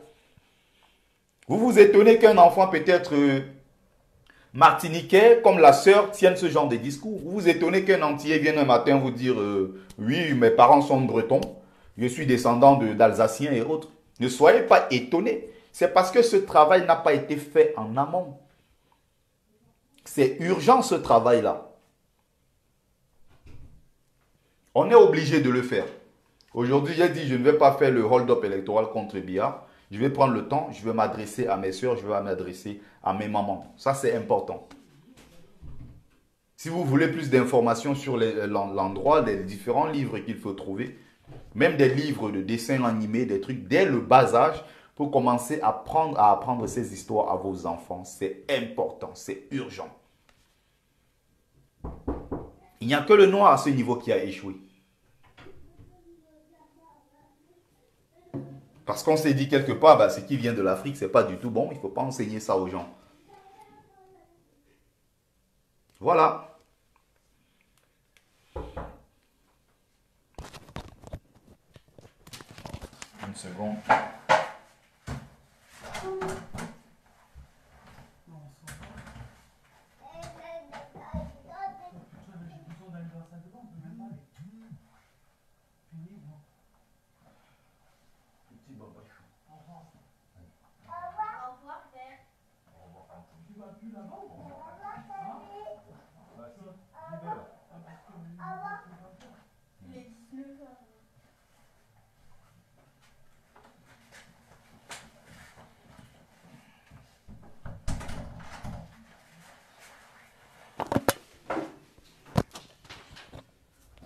Vous vous étonnez qu'un enfant peut-être martiniquais, comme la sœur, tienne ce genre de discours. Vous vous étonnez qu'un Antillais vienne un matin vous dire oui, mes parents sont bretons, je suis descendant d'Alsaciens et autres. Ne soyez pas étonnés. C'est parce que ce travail n'a pas été fait en amont. C'est urgent ce travail-là. On est obligé de le faire. Aujourd'hui, j'ai dit je ne vais pas faire le hold-up électoral contre Biya. Je vais prendre le temps, je vais m'adresser à mes soeurs, je vais m'adresser à mes mamans. Ça, c'est important. Si vous voulez plus d'informations sur l'endroit, les différents livres qu'il faut trouver, même des livres de dessins animés, des trucs dès le bas âge, pour commencer à apprendre ces histoires à vos enfants. C'est important, c'est urgent. Il n'y a que le noir à ce niveau qui a échoué. Parce qu'on s'est dit quelque part, bah, ce qui vient de l'Afrique, c'est pas du tout bon. Il ne faut pas enseigner ça aux gens. Voilà. Une seconde.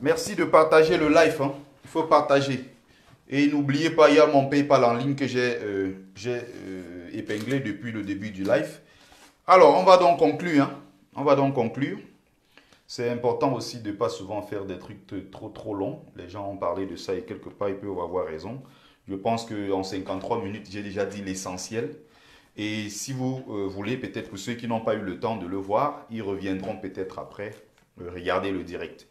Merci de partager le live. Hein. Il faut partager. Et n'oubliez pas, il y a mon PayPal en ligne que j'ai épinglé depuis le début du live. Alors, on va donc conclure. Hein. On va donc conclure. C'est important aussi de ne pas souvent faire des trucs trop longs. Les gens ont parlé de ça et quelque part, ils peuvent avoir raison. Je pense qu'en 53 minutes, j'ai déjà dit l'essentiel. Et si vous voulez, peut-être pour ceux qui n'ont pas eu le temps de le voir, ils reviendront peut-être après regarder le direct.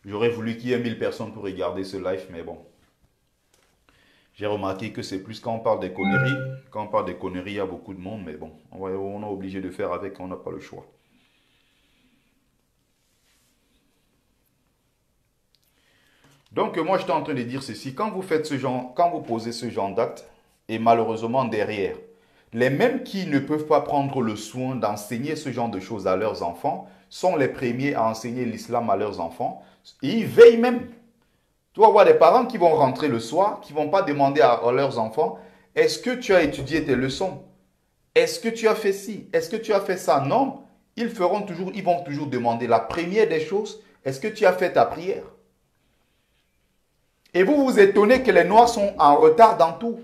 J'aurais voulu qu'il y ait 1000 personnes pour regarder ce live, mais bon. J'ai remarqué que c'est plus quand on parle des conneries. Quand on parle des conneries, il y a beaucoup de monde, mais bon, on est obligé de faire avec, on n'a pas le choix. Donc, moi, j'étais en train de dire ceci. Quand vous faites ce genre, quand vous posez ce genre d'acte, et malheureusement derrière, les mêmes qui ne peuvent pas prendre le soin d'enseigner ce genre de choses à leurs enfants sont les premiers à enseigner l'islam à leurs enfants. Et ils veillent même. Tu vas voir des parents qui vont rentrer le soir, qui ne vont pas demander à leurs enfants, est-ce que tu as étudié tes leçons? Est-ce que tu as fait ci? Est-ce que tu as fait ça? Non. Ils vont toujours demander la première des choses, est-ce que tu as fait ta prière? Et vous vous étonnez que les Noirs sont en retard dans tout.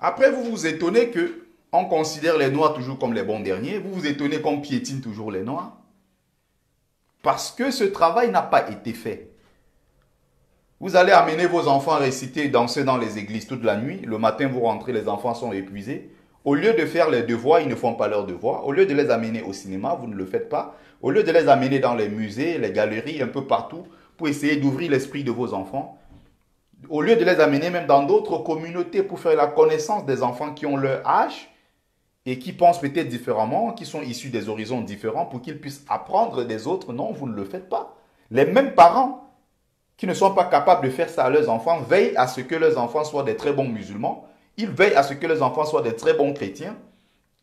Après, vous vous étonnez que on considère les Noirs toujours comme les bons derniers. Vous vous étonnez qu'on piétine toujours les Noirs. Parce que ce travail n'a pas été fait. Vous allez amener vos enfants à réciter et danser dans les églises toute la nuit. Le matin, vous rentrez, les enfants sont épuisés. Au lieu de faire les devoirs, ils ne font pas leurs devoirs. Au lieu de les amener au cinéma, vous ne le faites pas. Au lieu de les amener dans les musées, les galeries, un peu partout, pour essayer d'ouvrir l'esprit de vos enfants. Au lieu de les amener même dans d'autres communautés pour faire la connaissance des enfants qui ont leur âge et qui pensent peut-être différemment, qui sont issus des horizons différents pour qu'ils puissent apprendre des autres, non, vous ne le faites pas. Les mêmes parents qui ne sont pas capables de faire ça à leurs enfants veillent à ce que leurs enfants soient des très bons musulmans. Il veille à ce que les enfants soient des très bons chrétiens.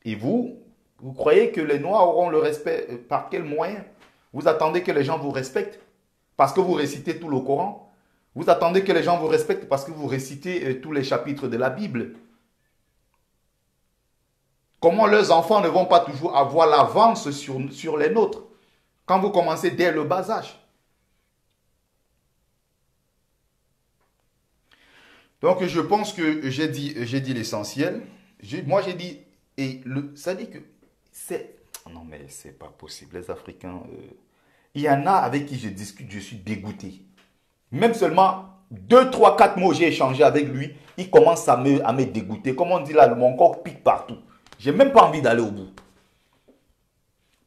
Et vous croyez que les Noirs auront le respect par quel moyen? Vous attendez que les gens vous respectent parce que vous récitez tout le Coran? Vous attendez que les gens vous respectent parce que vous récitez tous les chapitres de la Bible? Comment leurs enfants ne vont pas toujours avoir l'avance sur les nôtres quand vous commencez dès le bas âge? Donc je pense que j'ai dit l'essentiel. Moi j'ai dit, ça dit que c'est... Non mais c'est pas possible, les Africains... il y en a avec qui je discute, je suis dégoûté. Même seulement 2, 3, 4 mots j'ai échangé avec lui, il commence à me dégoûter. Comme on dit là, mon corps pique partout. J'ai même pas envie d'aller au bout.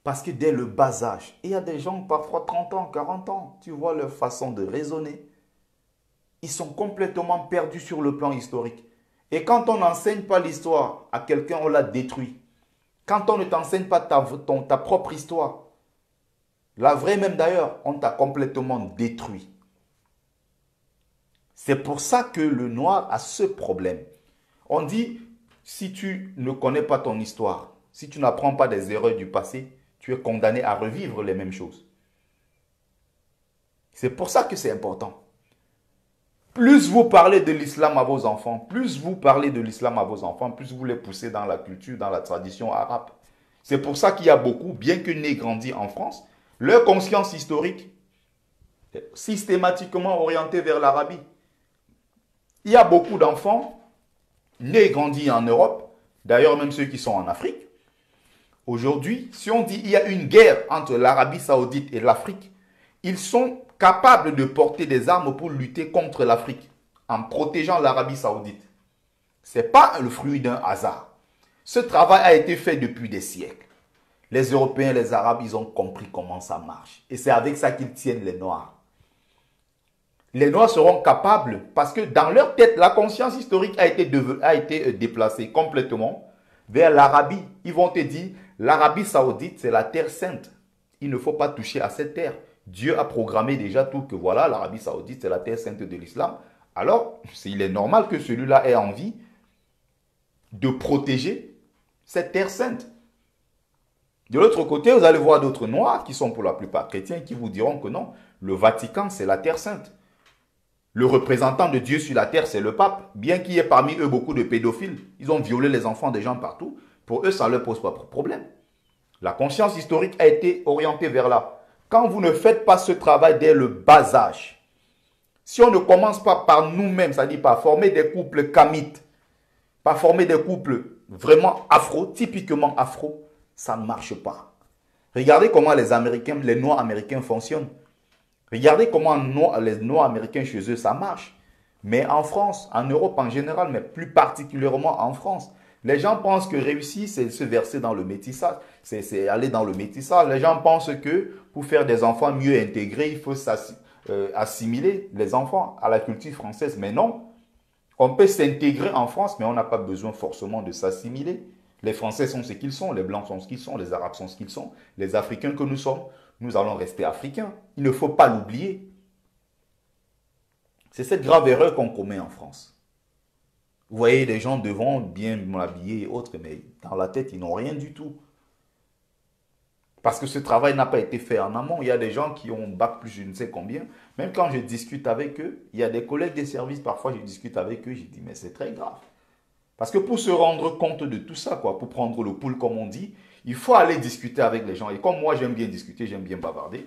Parce que dès le bas âge, il y a des gens parfois 30 ans, 40 ans, tu vois leur façon de raisonner. Ils sont complètement perdus sur le plan historique. Et quand on n'enseigne pas l'histoire à quelqu'un, on la détruit. Quand on ne t'enseigne pas ta propre histoire, la vraie même d'ailleurs, on t'a complètement détruit. C'est pour ça que le noir a ce problème. On dit, si tu ne connais pas ton histoire, si tu n'apprends pas des erreurs du passé, tu es condamné à revivre les mêmes choses. C'est pour ça que c'est important. Plus vous parlez de l'islam à vos enfants, plus vous parlez de l'islam à vos enfants, plus vous les poussez dans la culture, dans la tradition arabe. C'est pour ça qu'il y a beaucoup, bien que nés grandis en France, leur conscience historique est systématiquement orientée vers l'Arabie. Il y a beaucoup d'enfants nés et grandis en Europe, d'ailleurs même ceux qui sont en Afrique. Aujourd'hui, si on dit qu'il y a une guerre entre l'Arabie Saoudite et l'Afrique, ils sont capables de porter des armes pour lutter contre l'Afrique, en protégeant l'Arabie Saoudite. Ce n'est pas le fruit d'un hasard. Ce travail a été fait depuis des siècles. Les Européens, les Arabes, ils ont compris comment ça marche. Et c'est avec ça qu'ils tiennent les Noirs. Les Noirs seront capables, parce que dans leur tête, la conscience historique a été déplacée complètement vers l'Arabie. Ils vont te dire, l'Arabie Saoudite, c'est la terre sainte. Il ne faut pas toucher à cette terre. Dieu a programmé déjà tout que voilà, l'Arabie Saoudite, c'est la terre sainte de l'islam. Alors, il est normal que celui-là ait envie de protéger cette terre sainte. De l'autre côté, vous allez voir d'autres Noirs qui sont pour la plupart chrétiens qui vous diront que non, le Vatican, c'est la terre sainte. Le représentant de Dieu sur la terre, c'est le pape. Bien qu'il y ait parmi eux beaucoup de pédophiles, ils ont violé les enfants des gens partout. Pour eux, ça ne leur pose pas de problème. La conscience historique a été orientée vers là. Quand vous ne faites pas ce travail dès le bas âge, si on ne commence pas par nous-mêmes, c'est-à-dire par former des couples kamites, par former des couples vraiment afro, typiquement afro, ça ne marche pas. Regardez comment les Américains, les Noirs américains fonctionnent. Regardez comment les Noirs américains chez eux, ça marche. Mais en France, en Europe en général, mais plus particulièrement en France, les gens pensent que réussir, c'est se verser dans le métissage, c'est aller dans le métissage. Les gens pensent que pour faire des enfants mieux intégrés, il faut assimiler les enfants à la culture française. Mais non, on peut s'intégrer en France, mais on n'a pas besoin forcément de s'assimiler. Les Français sont ce qu'ils sont, les Blancs sont ce qu'ils sont, les Arabes sont ce qu'ils sont, les Africains que nous sommes, nous allons rester Africains. Il ne faut pas l'oublier. C'est cette grave erreur qu'on commet en France. Vous voyez les gens devant bien m'habiller et autres, mais dans la tête, ils n'ont rien du tout. Parce que ce travail n'a pas été fait en amont. Il y a des gens qui ont bac plus je ne sais combien. Même quand je discute avec eux, il y a des collègues des services, parfois je discute avec eux, je dis mais c'est très grave. Parce que pour se rendre compte de tout ça, quoi, pour prendre le pouls comme on dit, il faut aller discuter avec les gens. Et comme moi j'aime bien discuter, j'aime bien bavarder,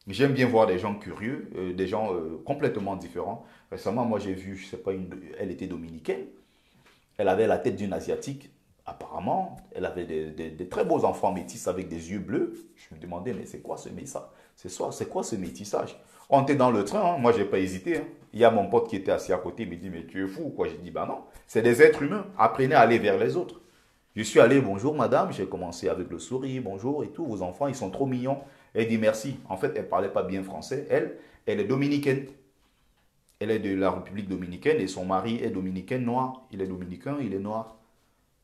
j'aime bien voir des gens curieux, des gens complètement différents. Récemment, moi j'ai vu, je sais pas, elle était dominicaine. Elle avait la tête d'une Asiatique. Apparemment, elle avait des très beaux enfants métis avec des yeux bleus. Je me demandais, mais c'est quoi ce métissage? C'est quoi ce métissage? On était dans le train, hein. Moi, je n'ai pas hésité. Hein. Il y a mon pote qui était assis à côté, il me dit, mais tu es fou ou quoi? J'ai dit, bah non, c'est des êtres humains. Apprenez à aller vers les autres. Je suis allé, bonjour madame, j'ai commencé avec le sourire, bonjour et tout, vos enfants, ils sont trop mignons. Elle dit merci. En fait, elle ne parlait pas bien français. Elle est dominicaine. Elle est de la République dominicaine et son mari est dominicain noir. Il est dominicain, il est noir.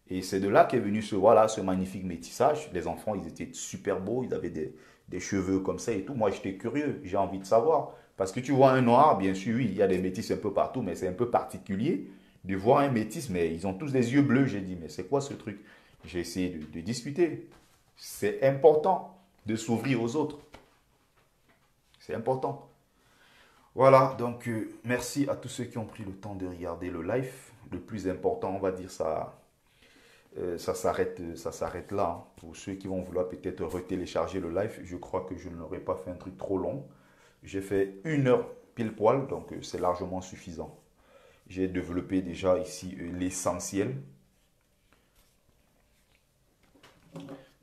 Et c'est de là qu'est venu ce magnifique métissage. Les enfants, ils étaient super beaux, ils avaient des cheveux comme ça et tout. Moi, j'étais curieux, j'ai envie de savoir. Parce que tu vois un noir, bien sûr, oui, il y a des métis un peu partout, mais c'est un peu particulier. de voir un métis, mais ils ont tous des yeux bleus. J'ai dit, mais c'est quoi ce truc? J'ai essayé de discuter. C'est important de s'ouvrir aux autres. C'est important. Voilà, donc merci à tous ceux qui ont pris le temps de regarder le live. Le plus important, on va dire ça, ça s'arrête là, hein. Pour ceux qui vont vouloir peut-être retélécharger le live, je crois que je n'aurais pas fait un truc trop long. J'ai fait 1 heure pile poil, donc c'est largement suffisant. J'ai développé déjà ici l'essentiel.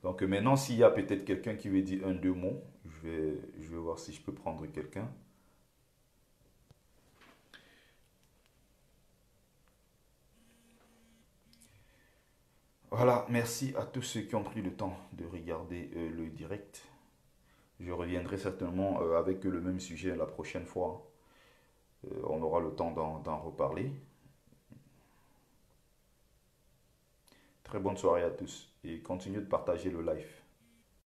Donc maintenant, s'il y a peut-être quelqu'un qui veut dire un, deux mots, je vais voir si je peux prendre quelqu'un. Voilà, merci à tous ceux qui ont pris le temps de regarder le direct. Je reviendrai certainement avec le même sujet la prochaine fois. On aura le temps d'en reparler. Très bonne soirée à tous et continuez de partager le live.